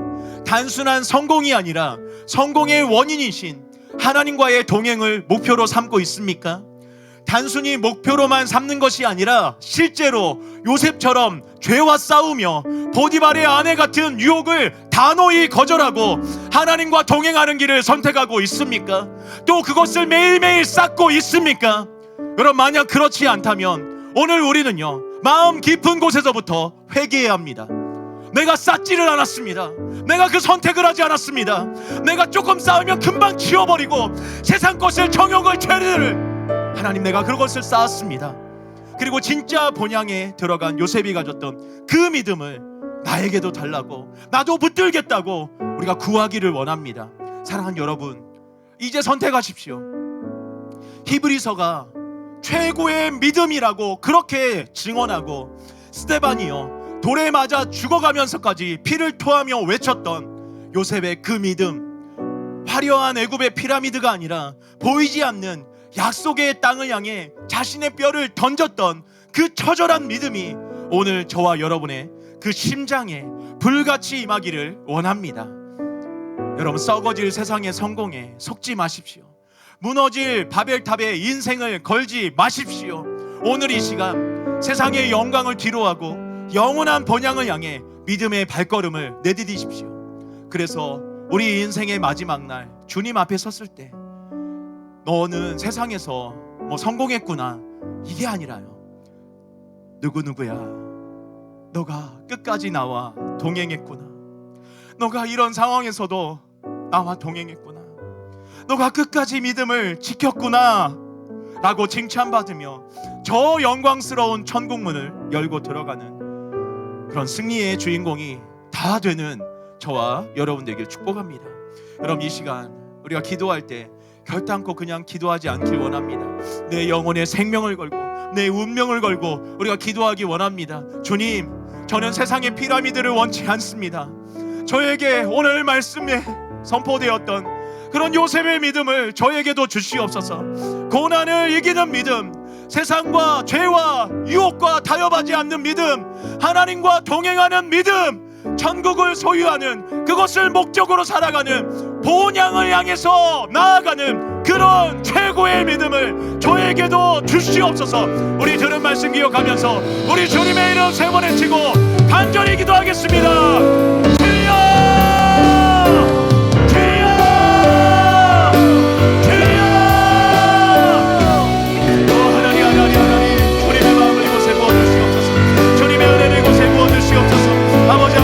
단순한 성공이 아니라 성공의 원인이신 하나님과의 동행을 목표로 삼고 있습니까? 단순히 목표로만 삼는 것이 아니라 실제로 요셉처럼 죄와 싸우며 보디발의 아내 같은 유혹을 단호히 거절하고 하나님과 동행하는 길을 선택하고 있습니까? 또 그것을 매일매일 쌓고 있습니까? 여러분, 만약 그렇지 않다면 오늘 우리는요, 마음 깊은 곳에서부터 회개해야 합니다. 내가 쌓지를 않았습니다. 내가 그 선택을 하지 않았습니다. 내가 조금 쌓으면 금방 치워버리고 세상 것을, 정욕을, 죄를, 하나님, 내가 그것을 쌓았습니다. 그리고 진짜 본향에 들어간 요셉이 가졌던 그 믿음을 나에게도 달라고, 나도 붙들겠다고 우리가 구하기를 원합니다. 사랑하는 여러분, 이제 선택하십시오. 히브리서가 최고의 믿음이라고 그렇게 증언하고, 스데반이요, 돌에 맞아 죽어가면서까지 피를 토하며 외쳤던 요셉의 그 믿음, 화려한 애굽의 피라미드가 아니라 보이지 않는 약속의 땅을 향해 자신의 뼈를 던졌던 그 처절한 믿음이 오늘 저와 여러분의 그 심장에 불같이 임하기를 원합니다. 여러분, 썩어질 세상의 성공에 속지 마십시오. 무너질 바벨탑에 인생을 걸지 마십시오. 오늘 이 시간 세상의 영광을 뒤로하고 영원한 본향을 향해 믿음의 발걸음을 내디디십시오. 그래서 우리 인생의 마지막 날 주님 앞에 섰을 때 너는 세상에서 뭐 성공했구나, 이게 아니라요, 누구누구야, 너가 끝까지 나와 동행했구나, 너가 이런 상황에서도 나와 동행했구나, 너가 끝까지 믿음을 지켰구나 라고 칭찬받으며 저 영광스러운 천국문을 열고 들어가는 그런 승리의 주인공이 다 되는 저와 여러분 되길 축복합니다. 여러분, 이 시간 우리가 기도할 때 결단코 그냥 기도하지 않길 원합니다. 내 영혼의 생명을 걸고 내 운명을 걸고 우리가 기도하기 원합니다. 주님, 저는 세상의 피라미드를 원치 않습니다. 저에게 오늘 말씀에 선포되었던 그런 요셉의 믿음을 저에게도 주시옵소서. 고난을 이기는 믿음, 세상과 죄와 유혹과 타협하지 않는 믿음, 하나님과 동행하는 믿음, 천국을 소유하는 그것을 목적으로 살아가는 본향을 향해서 나아가는 그런 최고의 믿음을 저에게도 주시옵소서. 우리 들은 말씀 기억하면서 우리 주님의 이름 세 번 외치고 간절히 기도하겠습니다. 주여! 주여! 주여! 하나님, 주님의 마음을 이곳에 부어주시옵소서. 주님의 은혜를 이곳에 부어주시옵소서. 아버지,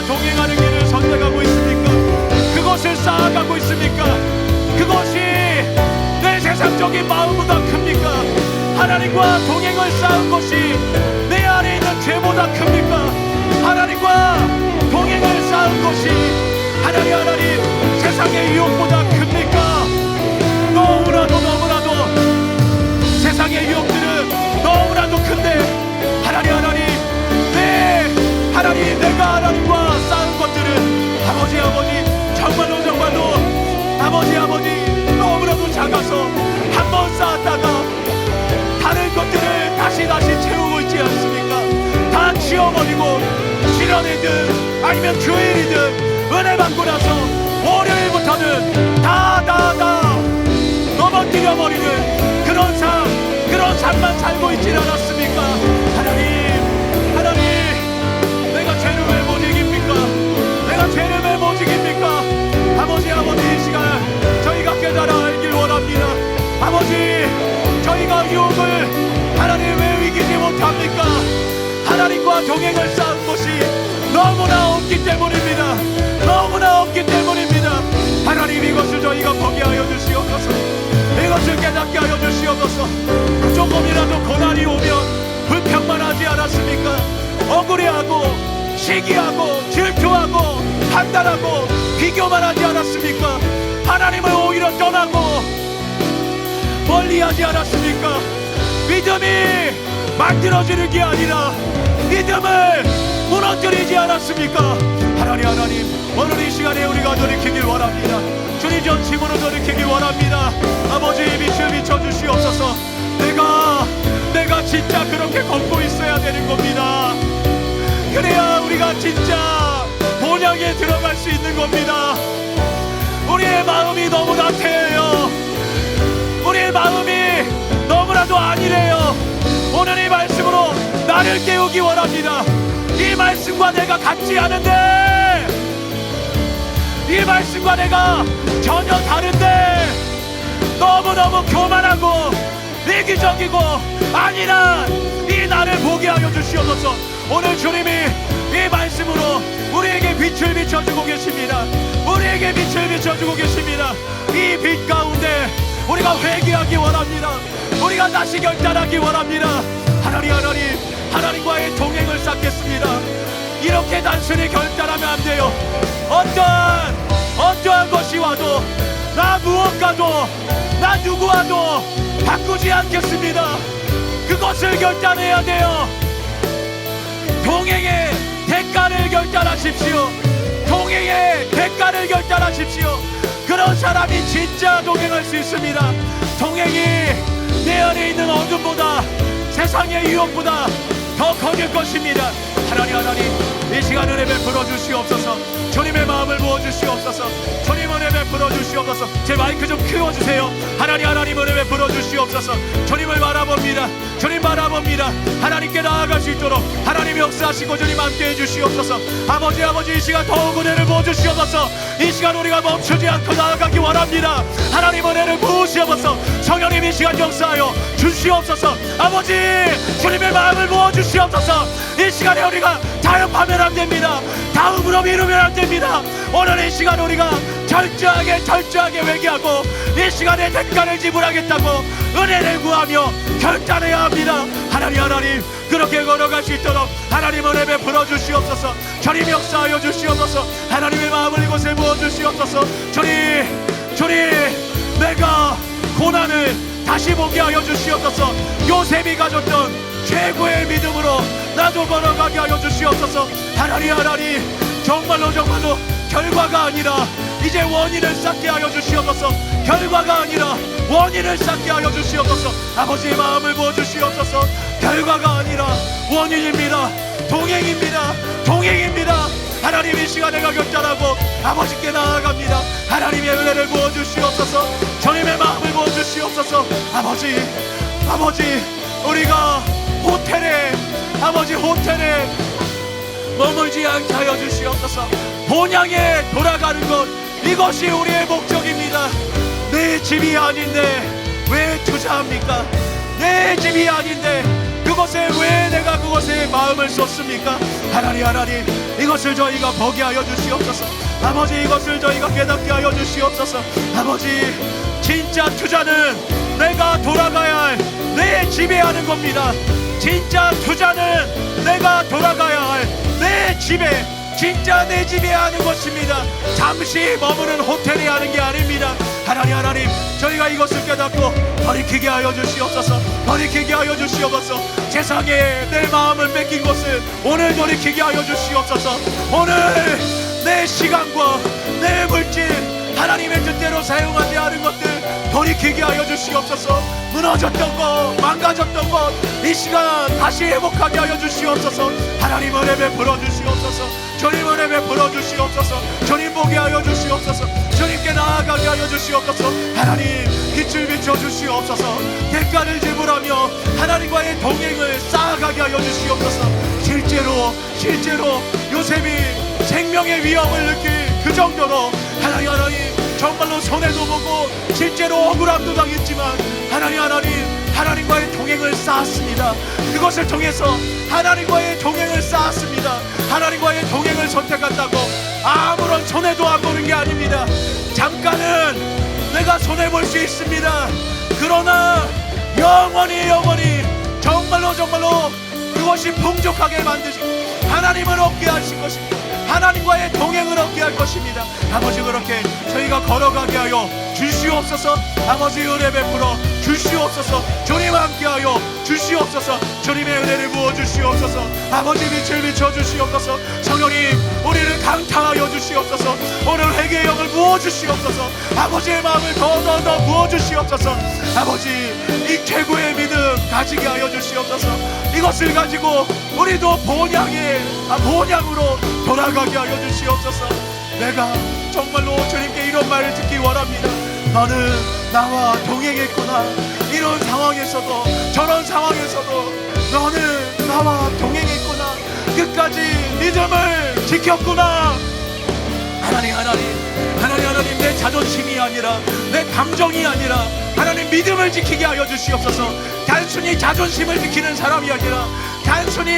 동행하는 길을 선택하고 있습니까? 그것을 쌓아가고 있습니까? 그것이 내 세상적인 마음보다 큽니까? 하나님과 동행을 쌓은 것이 내 안에 있는 죄보다 큽니까? 하나님과 동행을 쌓은 것이 하나님 세상의 유혹보다 큽니까? 너무나도 세상의 유혹들은 너무나도 큰데 하나님 내가 하나님과 쌓은 것들은 아버지 정말로 아버지 너무나도 작아서 한 번 쌓았다가 다른 것들을 다시 채우고 있지 않습니까? 다 치워버리고 실현이든 아니면 주일이든 은혜 받고 나서 월요일부터는 다 넘어뜨려버리는 그런 삶만 살고 있지 않았습니까? 하나님 내가 죄를 왜 못 이깁니까? 내가 죄를 왜 못 이깁니까? 아버지 이 시간 저희가 깨달아 알길 원합니다. 아버지 저희가 유혹을 하나님 왜 이기지 못합니까? 하나님과 동행을 쌓은 것이 너무나 없기 때문입니다. 하나님 이것을 저희가 보게 하여 주시옵소서. 이것을 깨닫게 하여 주시옵소서. 조금이라도 고난이 오면 불평만 하지 않았습니까? 억울해하고 시기하고 질투하고 판단하고 비교만 하지 않았습니까? 하나님을 오히려 떠나고 멀리하지 않았습니까? 믿음이 만들어지는 게 아니라 믿음을 무너뜨리지 않았습니까? 하나님 오늘 이 시간에 우리가 돌이키길 원합니다. 주님 전심으로 돌이키길 원합니다. 아버지 빛을 비춰주시옵소서. 내가 진짜 그렇게 걷고 있어야 되는 겁니다. 그래야 우리가 진짜 본향에 들어갈 수 있는 겁니다. 우리의 마음이 너무 나태해요. 우리의 마음이 너무나도 아니래요. 오늘 이 말씀으로 나를 깨우기 원합니다. 이 말씀과 내가 같지 않은데, 이 말씀과 내가 전혀 다른데 너무너무 교만하고 이기적이고 아니란 이 나를 보게 하여 주시옵소서. 오늘 주님이 이 말씀으로 우리에게 빛을 비춰주고 계십니다. 우리에게 빛을 비춰주고 계십니다. 이 빛 가운데 우리가 회개하기 원합니다. 우리가 다시 결단하기 원합니다. 하나님과의 동행을 쌓겠습니다. 이렇게 단순히 결단하면 안 돼요. 어떠한 것이 와도 나 무엇과도 나 누구와도 바꾸지 않겠습니다. 그것을 결단해야 돼요. 동행의 대가를 결단하십시오. 동행의 대가를 결단하십시오. 그런 사람이 진짜 동행할 수 있습니다. 동행이 내 안에 있는 어둠보다 세상의 유혹보다 더 커질 것입니다. 하나님 이 시간 은혜 베풀어 주시옵소서. 주님의 마음을 부어주시옵소서. 주님 은혜 베풀어 주시옵소서. 제 마이크 좀 키워주세요. 하나님 은혜 베풀어 주시옵소서. 주님을 바라봅니다. 주님 바라봅니다. 하나님께 나아갈 수 있도록 하나님 역사하시고 주님 함께 해주시옵소서. 아버지 이 시간 더욱 은혜를 부어주시옵소서. 이 시간 우리가 멈추지 않고 나아가기 원합니다. 하나님 은혜를 부으시옵소서. 성령님 이 시간 역사하여 주시옵소서. 아버지 주님의 마음을 부어주시옵소서. 이 시간에 우리가 타협하면 안 됩니다. 다음으로 미루면 안 됩니다. 오늘 이 시간 우리가 철저하게 회개하고 이 시간에 대가를 지불하겠다고 은혜를 구하며 결단해야 합니다. 하나님 그렇게 걸어갈 수 있도록 하나님 은혜 베풀어 주시옵소서. 주님 역사하여 주시옵소서. 하나님의 마음을 이곳에 부어 주시옵소서. 주님 내가 고난을 다시 보게 하여 주시옵소서. 요셉이 가졌던 최고의 믿음으로 나도 걸어가게 하여 주시옵소서. 하나님 정말로 결과가 아니라 이제 원인을 쌓게 하여 주시옵소서. 결과가 아니라 원인을 쌓게 하여 주시옵소서. 아버지의 마음을 부어주시옵소서. 결과가 아니라 원인입니다. 동행입니다. 하나님 이 시간 내가 결단하고 아버지께 나아갑니다. 하나님의 은혜를 부어주시옵소서. 주님의 마음을 부어주시옵소서. 아버지 우리가 호텔에 머물지 않게 하여 주시옵소서. 본향에 돌아가는 것 이것이 우리의 목적입니다. 내 집이 아닌데 왜 투자합니까? 내 집이 아닌데 그것에 왜 내가 그것에 마음을 쏟습니까? 하나님 이것을 저희가 보게 하여 주시옵소서. 아버지 이것을 저희가 깨닫게 하여 주시옵소서. 아버지 진짜 투자는 내가 돌아가야 할 내 집에 하는 겁니다. 진짜 투자는 내가 돌아가야 할 내 집에, 진짜 내 집에 하는 것입니다. 잠시 머무는 호텔에 하는 게 아닙니다. 하나님 저희가 이것을 깨닫고 돌이키게 하여 주시옵소서. 돌이키게 하여 주시옵소서. 세상에 내 마음을 뺏긴 것을 오늘 돌이키게 하여 주시옵소서. 오늘 내 시간과 내 물질 하나님의 뜻대로 사용하지 않은 것들 돌이키게 하여 주시옵소서. 무너졌던 것, 망가졌던 것, 이 시간 다시 회복하게 하여 주시옵소서. 하나님 은혜 베풀어 주시옵소서. 주님 은혜 베풀어 주시옵소서. 주님 보게 하여 주시옵소서. 주님께 나아가게 하여 주시옵소서. 하나님 빛을 비춰 주시옵소서. 대가를 지불하며 하나님과의 동행을 쌓아가게 하여 주시옵소서. 실제로 요셉이 생명의 위협을 느낄 그 정도로 하나님 정말로 손해도 보고 실제로 억울함도 당했지만 하나님과의 동행을 쌓았습니다. 그것을 통해서 하나님과의 동행을 쌓았습니다. 하나님과의 동행을 선택한다고 아무런 손해도 안 보는 게 아닙니다. 잠깐은 내가 손해볼 수 있습니다. 그러나 영원히 정말로 그것이 풍족하게 만드시고 하나님을 얻게 하실 것입니다. 하나님과의 동행을 얻게 할 것입니다. 아버지 그렇게 저희가 걸어가게 하여 주시옵소서. 아버지 은혜 베풀어 주시옵소서. 주님 함께하여 주시옵소서. 주님의 은혜를 부어 주시옵소서. 아버지 빛을 비춰 주시옵소서. 성령님 우리를 강타하여 주시옵소서. 오늘 회개의 영을 부어 주시옵소서. 아버지의 마음을 더 부어 주시옵소서. 아버지 이 최고의 믿음 가지게 하여 주시옵소서. 이것을 가지고 우리도 본향으로 돌아가게 하여 주시옵소서. 내가 정말로 주님께 이런 말을 듣기 원합니다. 너는 나와 동행했구나. 이런 상황에서도 저런 상황에서도 너는 나와 동행했구나. 끝까지 믿음을 지켰구나. 하나님 내 자존심이 아니라 내 감정이 아니라 하나님 믿음을 지키게 하여 주시옵소서. 단순히 자존심을 지키는 사람이 아니라 단순히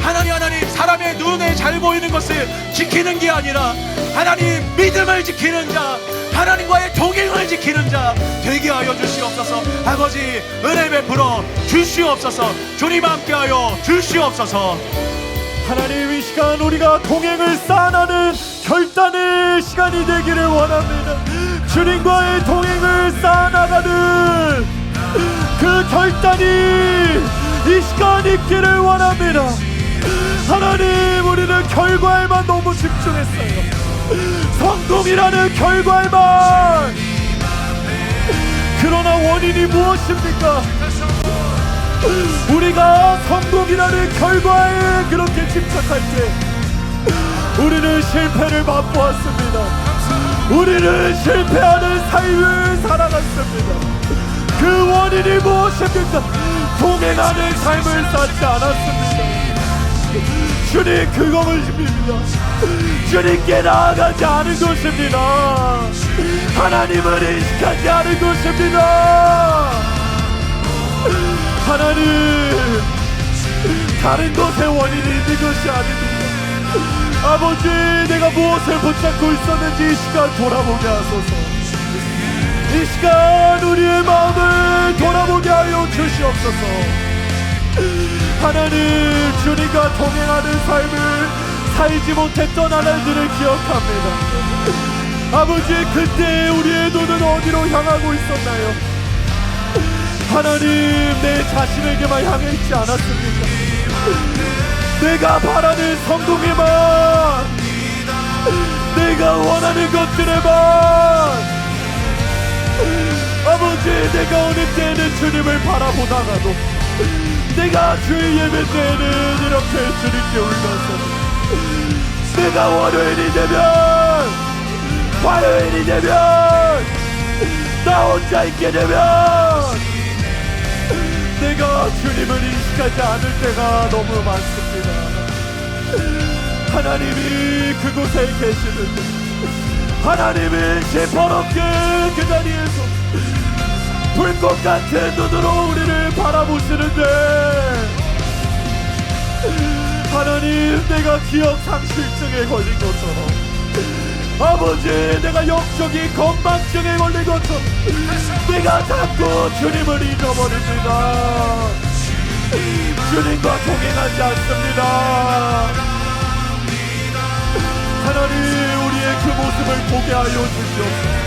하나님 사람의 눈에 잘 보이는 것을 지키는 게 아니라 하나님 믿음을 지키는 자, 하나님과의 동행을 지키는 자 되게 하여 주시옵소서. 아버지 은혜 베풀어 주시옵소서. 주님 함께하여 주시옵소서. 하나님 이 시간 우리가 동행을 쌓아나는 결단의 시간이 되기를 원합니다. 주님과의 동행을 쌓아나가는 그 결단이 이 시간 있기를 원합니다. 하나님 우리는 결과에만 너무 집중했어요. 성공이라는 결과에만. 그러나 원인이 무엇입니까? 우리가 성공이라는 결과에 그렇게 집착할 때 우리는 실패를 맛보았습니다. 우리는 실패하는 삶을 살아갔습니다. 그 원인이 무엇입니까? 동행하는 삶을 쌓지 않았습니다. 주님 그것을 믿습니다. 주님께 나아가지 않은 것입니다. 하나님을 인식하지 않은 것입니다. 하나님 다른 것에 원인이 있는 것이 아닙니다. 아버지 내가 무엇을 붙잡고 있었는지 이 시간 돌아보게 하소서. 이 시간 우리의 마음을 돌아보게 하여 주시옵소서. 하나님 주님과 동행하는 삶을 살지 못했던 하나님들을 기억합니다. 아버지 그때 우리의 눈은 어디로 향하고 있었나요? 하나님 내 자신에게만 향해 있지 않았습니까? 내가 바라는 성공에만, 내가 원하는 것들에만. 아버지 내가 어느 때는 주님을 바라보다가도 내가 주의 예배 때는 이렇게 주님께 울면서 내가 월요일이 되면 화요일이 되면 나 혼자 있게 되면 내가 주님을 인식하지 않을 때가 너무 많습니다. 하나님이 그곳에 계시는데 하나님이 시퍼렇게 그 자리에서 불꽃 같은 눈으로 우리를 바라보시는데 하나님, 내가 기억 상실증에 걸린 것처럼 아버지, 내가 영적인 건망증에 걸린 것처럼 내가 자꾸 주님을 잊어버립니다. 주님과 동행하지 않습니다. 하나님, 우리의 그 모습을 보게 하여 주시옵소서.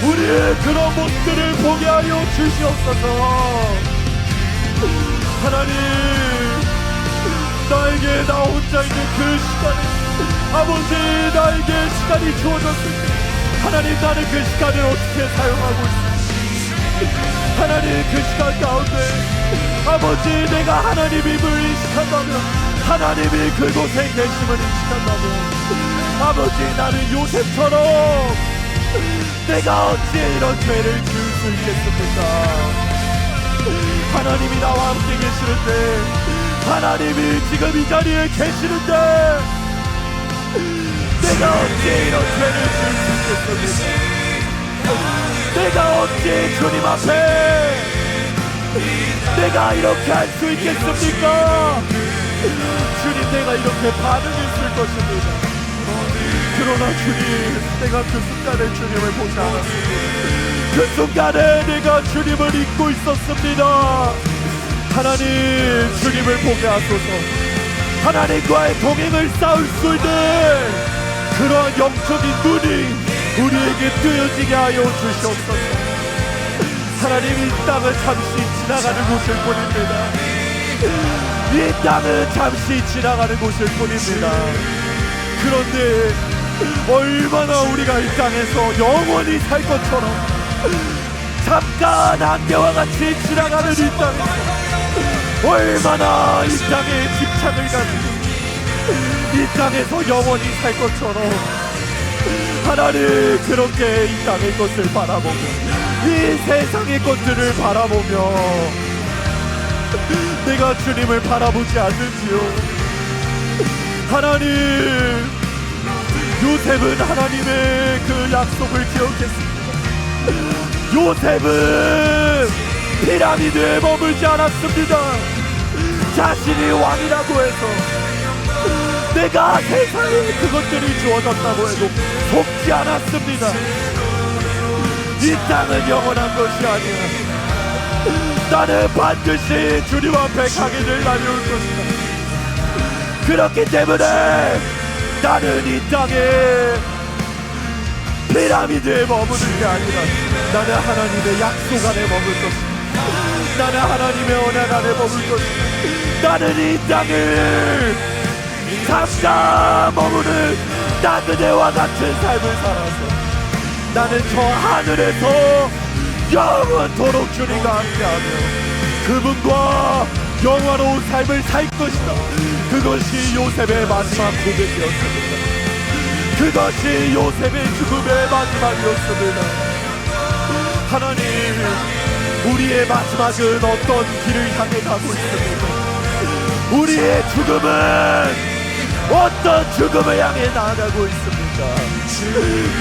우리의 그런 모습들을 보게 하여 주시옵소서. 하나님, 나에게 나 혼자 있는 그 시간에 아버지, 나에게 시간이 주어졌을 때 하나님, 나는 그 시간을 어떻게 사용하고 있습니까? 하나님, 그 시간 가운데 아버지, 내가 하나님임을 인식한다면, 하나님이 그곳에 계심을 인식한다면, 아버지, 나는 요셉처럼 내가 어찌 이런 죄를 지을 수 있겠습니까? 하나님이 나와 함께 계시는데, 하나님이 지금 이 자리에 계시는데 내가 어찌 이런 죄를 지을 수 있겠습니까? 내가 어찌 주님 앞에 내가 이렇게 할 수 있겠습니까? 주님, 내가 이렇게 반응했을 것입니다. 그러나 주님, 내가 그 순간에 주님을 보지 않았습니다. 그 순간에 내가 주님을 잊고 있었습니다. 하나님, 주님을 보게 하소서. 하나님과의 동행을 쌓을 수 있는 그러한 영적인 눈이 우리에게 뜨여지게 하여 주시옵소서. 하나님, 이 땅은 잠시 지나가는 곳일 뿐입니다. 이 땅은 잠시 지나가는 곳일 뿐입니다. 그런데 얼마나 우리가 이 땅에서 영원히 살 것처럼 잠깐 안개와 같이 지나가는 이 땅에서 얼마나 이 땅에 집착을 가지고 이 땅에서 영원히 살 것처럼 하나님, 그렇게 이 땅의 것을 바라보며 이 세상의 것들을 바라보며 내가 주님을 바라보지 않는지요? 하나님, 요셉은 하나님의 그 약속을 기억했습니다. 요셉은 피라미드에 머물지 않았습니다. 자신이 왕이라고 해서 내가 세상에 그것들이 주어졌다고 해도 속지 않았습니다. 이 땅은 영원한 것이 아니야. 나는 반드시 주님 앞에 가게 될 날이 올 것이다. 그렇기 때문에 나는 이 땅에 피라미드에 머무는 게 아니라 나는 하나님의 약속 안에 머물 것이다. 나는 하나님의 언약 안에 머물 것이다. 나는 이 땅을 잠깐 머무는 나그네와 같은 삶을 살아서 나는 저 하늘에서 영원토록 주님과 함께하며 그분과 영원로운 삶을 살 것이다. 그것이 요셉의 마지막 고백이었습니다. 그것이 요셉의 죽음의 마지막이었습니다. 하나님, 우리의 마지막은 어떤 길을 향해 가고 있습니까? 우리의 죽음은 어떤 죽음을 향해 나아가고 있습니까?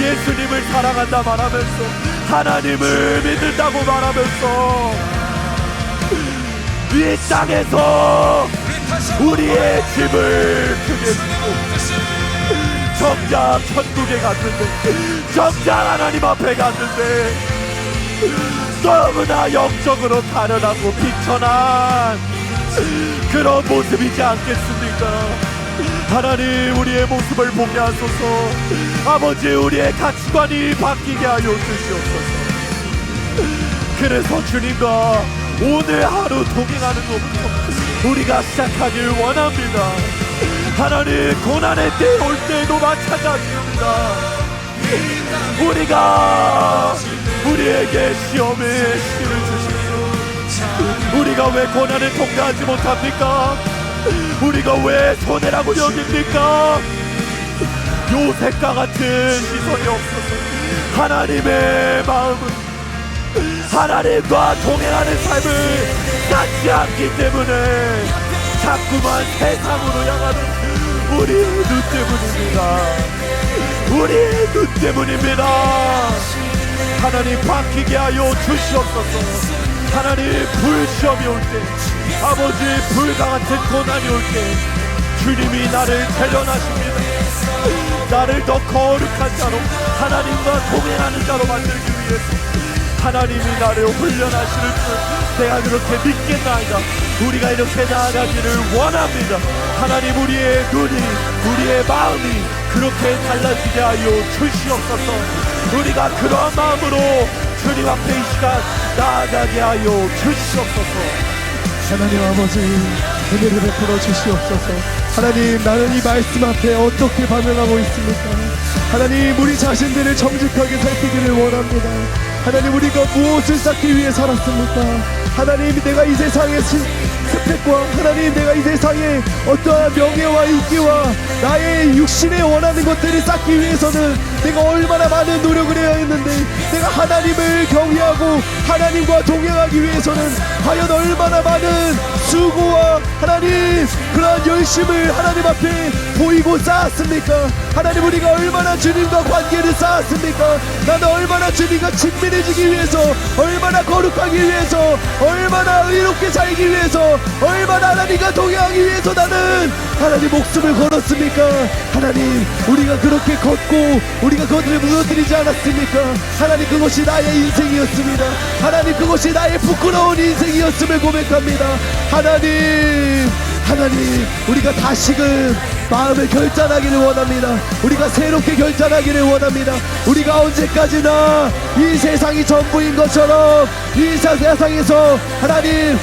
예수님을 사랑한다 말하면서, 하나님을 믿는다고 말하면서 이 땅에서 우리의 집을 크게 짓고 정작 천국에 갔는데, 정작 하나님 앞에 갔는데 너무나 영적으로 가련하고 비천한 그런 모습이지 않겠습니까? 하나님, 우리의 모습을 보게 하소서. 아버지, 우리의 가치관이 바뀌게 하여 주시옵소서. 그래서 주님과 오늘 하루 동행하는 것부터 우리가 시작하길 원합니다. 하나님, 고난의 때 올 때도 마찬가지입니다. 우리가 우리에게 시험의 시기를 주십시오. 우리가 왜 고난을 통과하지 못합니까? 우리가 왜 손해라고 여깁니까? 요셉과 같은 시선이 없어서 하나님의 마음은 하나님과 동행하는 삶을 갖지 않기 때문에 자꾸만 세상으로 향하는 우리의 눈 때문입니다. 우리의 눈 때문입니다. 하나님 바뀌게 하여 주시옵소서. 하나님 불시험이 올 때, 아버지 불과 같은 고난이 올 때 주님이 나를 대련하십니다. 나를 더 거룩한 자로, 하나님과 동행하는 자로 만들기 위해서 하나님이 나를 훈련하실 줄 내가 그렇게 믿겠나이다. 우리가 이렇게 나아가기를 원합니다. 하나님, 우리의 눈이, 우리의 마음이 그렇게 달라지게 하여 주시옵소서. 우리가 그런 마음으로 주님 앞에 이 시간 나아가게 하여 주시옵소서. 하나님 아버지, 은혜를 베풀어 주시옵소서. 하나님, 나는 이 말씀 앞에 어떻게 반응하고 있습니까? 하나님, 우리 자신들을 정직하게 살피기를 원합니다. 하나님, 우리가 무엇을 쌓기 위해 살았습니까? 하나님, 내가 이 세상의 스펙과 하나님, 내가 이 세상에 어떠한 명예와 인기와 나의 육신에 원하는 것들을 쌓기 위해서는 내가 얼마나 많은 노력을 해야 했는데, 내가 하나님을 경외하고 하나님과 동행하기 위해서는 과연 얼마나 많은 수고와 하나님 그러한 열심을 하나님 앞에 보이고 쌓았습니까? 하나님, 우리가 얼마나 주님과 관계를 쌓았습니까? 나는 얼마나 주님과 친밀해지기 위해서, 얼마나 거룩하기 위해서, 얼마나 의롭게 살기 위해서, 얼마나 하나님과 동행하기 위해서 나는 하나님 목숨을 걸었습니까? 하나님, 우리가 그렇게 걷고 우리가 그것을 무너뜨리지 않았습니까? 하나님, 그것이 나의 인생이었습니다. 하나님, 그것이 나의 부끄러운 인생이었음을 고백합니다. 하나님, 우리가 다시금 마음을 결단하기를 원합니다. 우리가 새롭게 결단하기를 원합니다. 우리가 언제까지나 이 세상이 전부인 것처럼 이 세상에서 하나님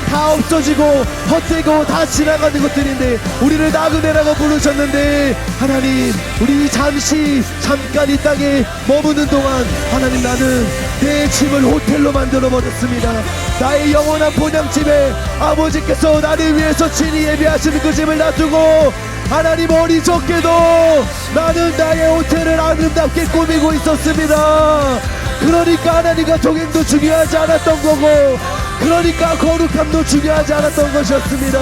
다 없어지고 헛되고 다 지나가는 것들인데, 우리를 나그네라고 부르셨는데, 하나님, 우리 잠깐 이 땅에 머무는 동안 하나님, 나는 내 집을 호텔로 만들어 버렸습니다. 나의 영원한 본향집에 아버지께서 나를 위해서 친히 예배하시는 그 집을 놔두고 하나님, 어리석게도 나는 나의 호텔을 아름답게 꾸미고 있었습니다. 그러니까 하나님과 동행도 중요하지 않았던 거고, 그러니까 거룩함도 중요하지 않았던 것이었습니다.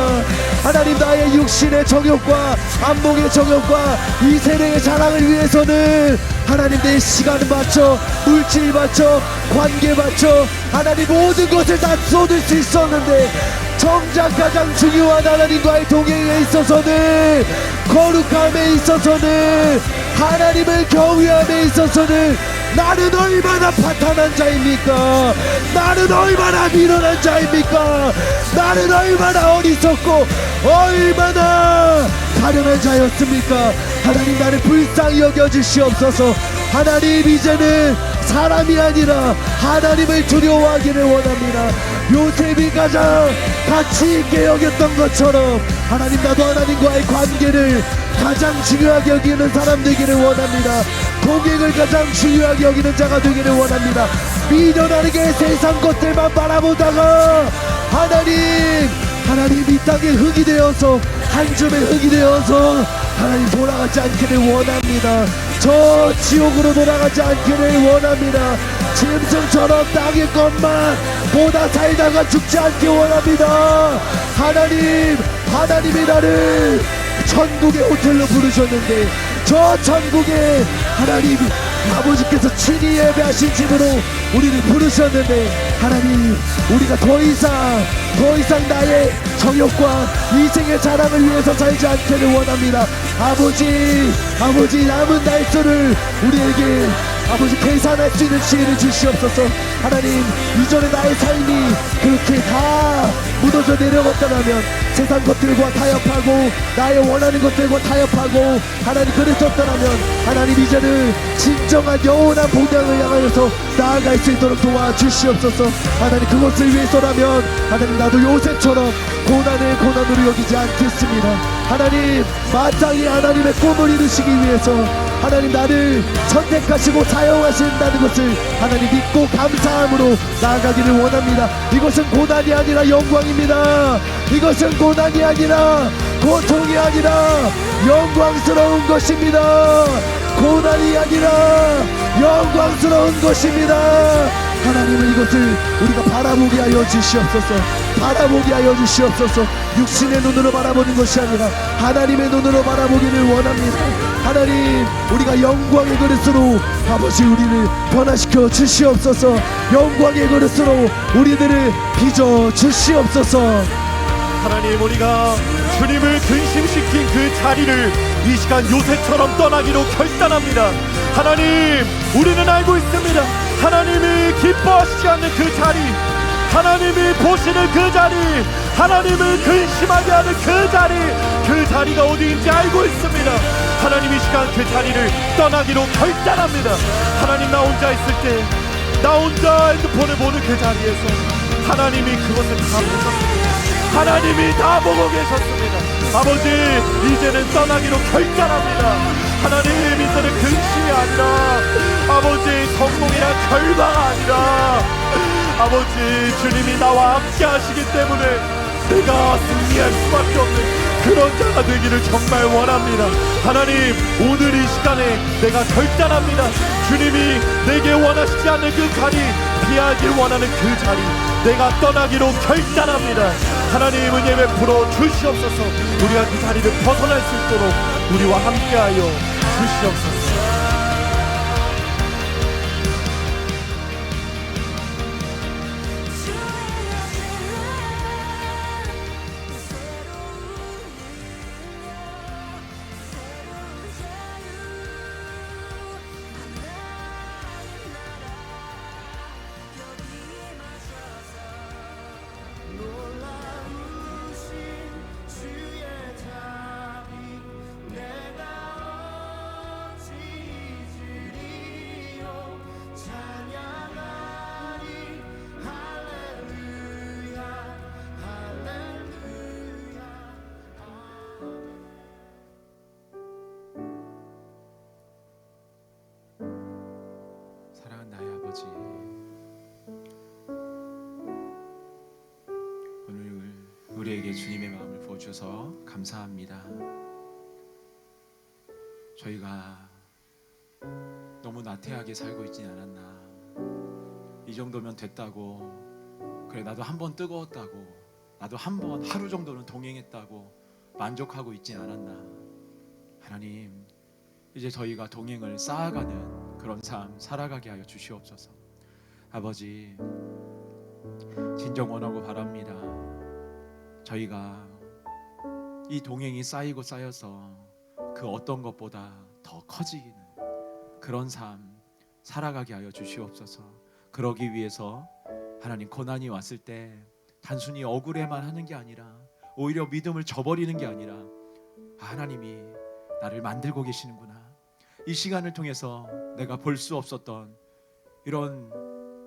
하나님, 나의 육신의 정욕과 안목의 정욕과 이 세상의 자랑을 위해서는 하나님 내 시간을 바쳐, 물질 바쳐, 관계 바쳐 하나님 모든 것을 다 쏟을 수 있었는데, 정작 가장 중요한 하나님과의 동행에 있어서는, 거룩함에 있어서는, 하나님을 경외함에 있어서는 나는 얼마나 파탄한 자입니까? 나는 얼마나 미련한 자입니까? 나는 얼마나 어리석고 얼마나 가련한 자였습니까? 하나님, 나를 불쌍히 여겨주시옵소서. 하나님, 이제는 사람이 아니라 하나님을 두려워하기를 원합니다. 요셉이 가장 가치 있게 여겼던 것처럼 하나님, 나도 하나님과의 관계를 가장 중요하게 여기는 사람 되기를 원합니다. 동행을 가장 중요하게 여기는 자가 되기를 원합니다. 미련하게 세상 것들만 바라보다가 하나님 이 땅에 흙이 되어서, 한 줌의 흙이 되어서 하나님 돌아가지 않기를 원합니다. 저 지옥으로 돌아가지 않기를 원합니다. 짐승처럼 땅의 것만 보다 살다가 죽지 않기 원합니다. 하나님이 나를 천국의 호텔로 부르셨는데, 저 천국에 하나님 아버지께서 친히 예배하신 집으로 우리를 부르셨는데, 하나님, 우리가 더 이상 나의 정욕과 이생의 자랑을 위해서 살지 않기를 원합니다. 아버지, 남은 날수를 우리에게 아버지 계산할 수 있는 지혜를 주시옵소서. 하나님, 이전에 나의 삶이 그렇게 다 무너져 내려갔다면, 세상 것들과 타협하고 나의 원하는 것들과 타협하고 하나님 그랬었다면, 하나님 이제는 진정한 영원한 본향을 향하여서 나아갈 수 있도록 도와주시옵소서. 하나님, 그것을 위해서라면 하나님, 나도 요셉처럼 고난을 고난으로 여기지 않겠습니다. 하나님, 마땅히 하나님의 꿈을 이루시기 위해서 하나님 나를 선택하시고 사용하신다는 것을 하나님 믿고 감사함으로 나아가기를 원합니다. 이것은 고난이 아니라 영광입니다. 이것은 고난이 아니라 고통이 아니라 영광스러운 것입니다. 고난이 아니라 영광스러운 것입니다. 하나님은 이것을 우리가 바라보게 하여 주시옵소서. 바라보게 하여 주시옵소서. 육신의 눈으로 바라보는 것이 아니라 하나님의 눈으로 바라보기를 원합니다. 하나님, 우리가 영광의 그릇으로 아버지 우리를 변화시켜 주시옵소서. 영광의 그릇으로 우리들을 빚어 주시옵소서. 하나님, 우리가 주님을 근심시킨 그 자리를 이 시간 요새처럼 떠나기로 결단합니다. 하나님, 우리는 알고 있습니다. 하나님이 기뻐하시지 않는 그 자리, 하나님이 보시는 그 자리, 하나님을 근심하게 하는 그 자리가 어디인지 알고 있습니다. 하나님, 이 시간 그 자리를 떠나기로 결단합니다. 하나님, 나 혼자 있을 때, 나 혼자 핸드폰을 보는 그 자리에서 하나님이 그것을 다 보셨습니다. 하나님이 다 보고 계셨습니다. 아버지, 이제는 떠나기로 결단합니다. 하나님, 이제는 근심이 아니라 아버지 성공이나 결과가 아니라 아버지 주님이 나와 함께 하시기 때문에 내가 승리할 수밖에 없는 그런 자가 되기를 정말 원합니다. 하나님, 오늘 이 시간에 내가 결단합니다. 주님이 내게 원하시지 않는 그 자리, 피하길 원하는 그 자리, 내가 떠나기로 결단합니다. 하나님, 은혜 베풀어 주시옵소서. 우리가 그 자리를 벗어날 수 있도록 우리와 함께하여 주시옵소서. 사랑하는 나의 아버지, 오늘 우리에게 주님의 마음을 부어주셔서 감사합니다. 저희가 너무 나태하게 살고 있지 않았나. 이 정도면 됐다고, 그래 나도 한 번 뜨거웠다고, 나도 한 번 하루 정도는 동행했다고 만족하고 있지 않았나. 하나님, 이제 저희가 동행을 쌓아가는 그런 삶 살아가게 하여 주시옵소서. 아버지, 진정 원하고 바랍니다. 저희가 이 동행이 쌓이고 쌓여서 그 어떤 것보다 더 커지는 그런 삶 살아가게 하여 주시옵소서. 그러기 위해서 하나님, 고난이 왔을 때 단순히 억울해만 하는 게 아니라, 오히려 믿음을 저버리는 게 아니라, 하나님이 나를 만들고 계시는구나, 이 시간을 통해서 내가 볼 수 없었던 이런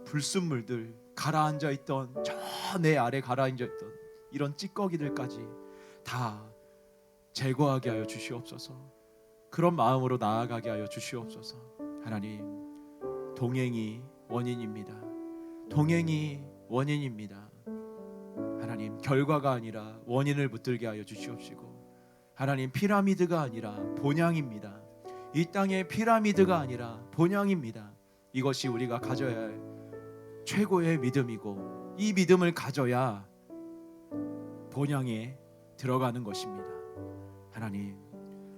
불순물들, 가라앉아 있던 저 내 아래 가라앉아 있던 이런 찌꺼기들까지 다 제거하게 하여 주시옵소서. 그런 마음으로 나아가게 하여 주시옵소서. 하나님, 동행이 원인입니다. 동행이 원인입니다. 하나님, 결과가 아니라 원인을 붙들게 하여 주시옵시고, 하나님, 피라미드가 아니라 본향입니다. 이 땅의 피라미드가 아니라 본향입니다. 이것이 우리가 가져야 할 최고의 믿음이고, 이 믿음을 가져야 본향에 들어가는 것입니다. 하나님,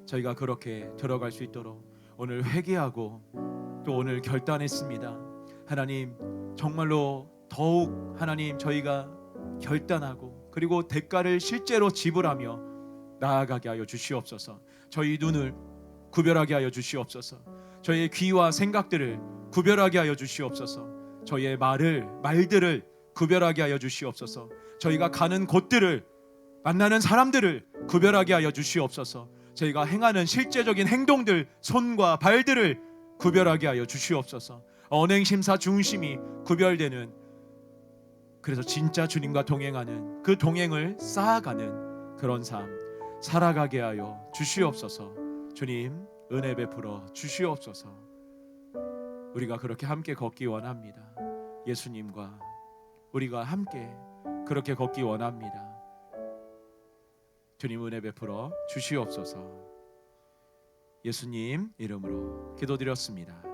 저희가 그렇게 들어갈 수 있도록 오늘 회개하고 또 오늘 결단했습니다. 하나님, 정말로 더욱 하나님, 저희가 결단하고 그리고 대가를 실제로 지불하며 나아가게 하여 주시옵소서. 저희 눈을 구별하게 하여 주시옵소서. 저희의 귀와 생각들을 구별하게 하여 주시옵소서. 저희의 말들을 구별하게 하여 주시옵소서. 저희가 가는 곳들을, 만나는 사람들을 구별하게 하여 주시옵소서. 저희가 행하는 실제적인 행동들, 손과 발들을 구별하게 하여 주시옵소서. 언행심사 중심이 구별되는, 그래서 진짜 주님과 동행하는 그 동행을 쌓아가는 그런 삶 살아가게 하여 주시옵소서. 주님, 은혜 베풀어 주시옵소서. 우리가 그렇게 함께 걷기 원합니다. 예수님과 우리가 함께 그렇게 걷기 원합니다. 주님, 은혜 베풀어 주시옵소서. 예수님 이름으로 기도드렸습니다.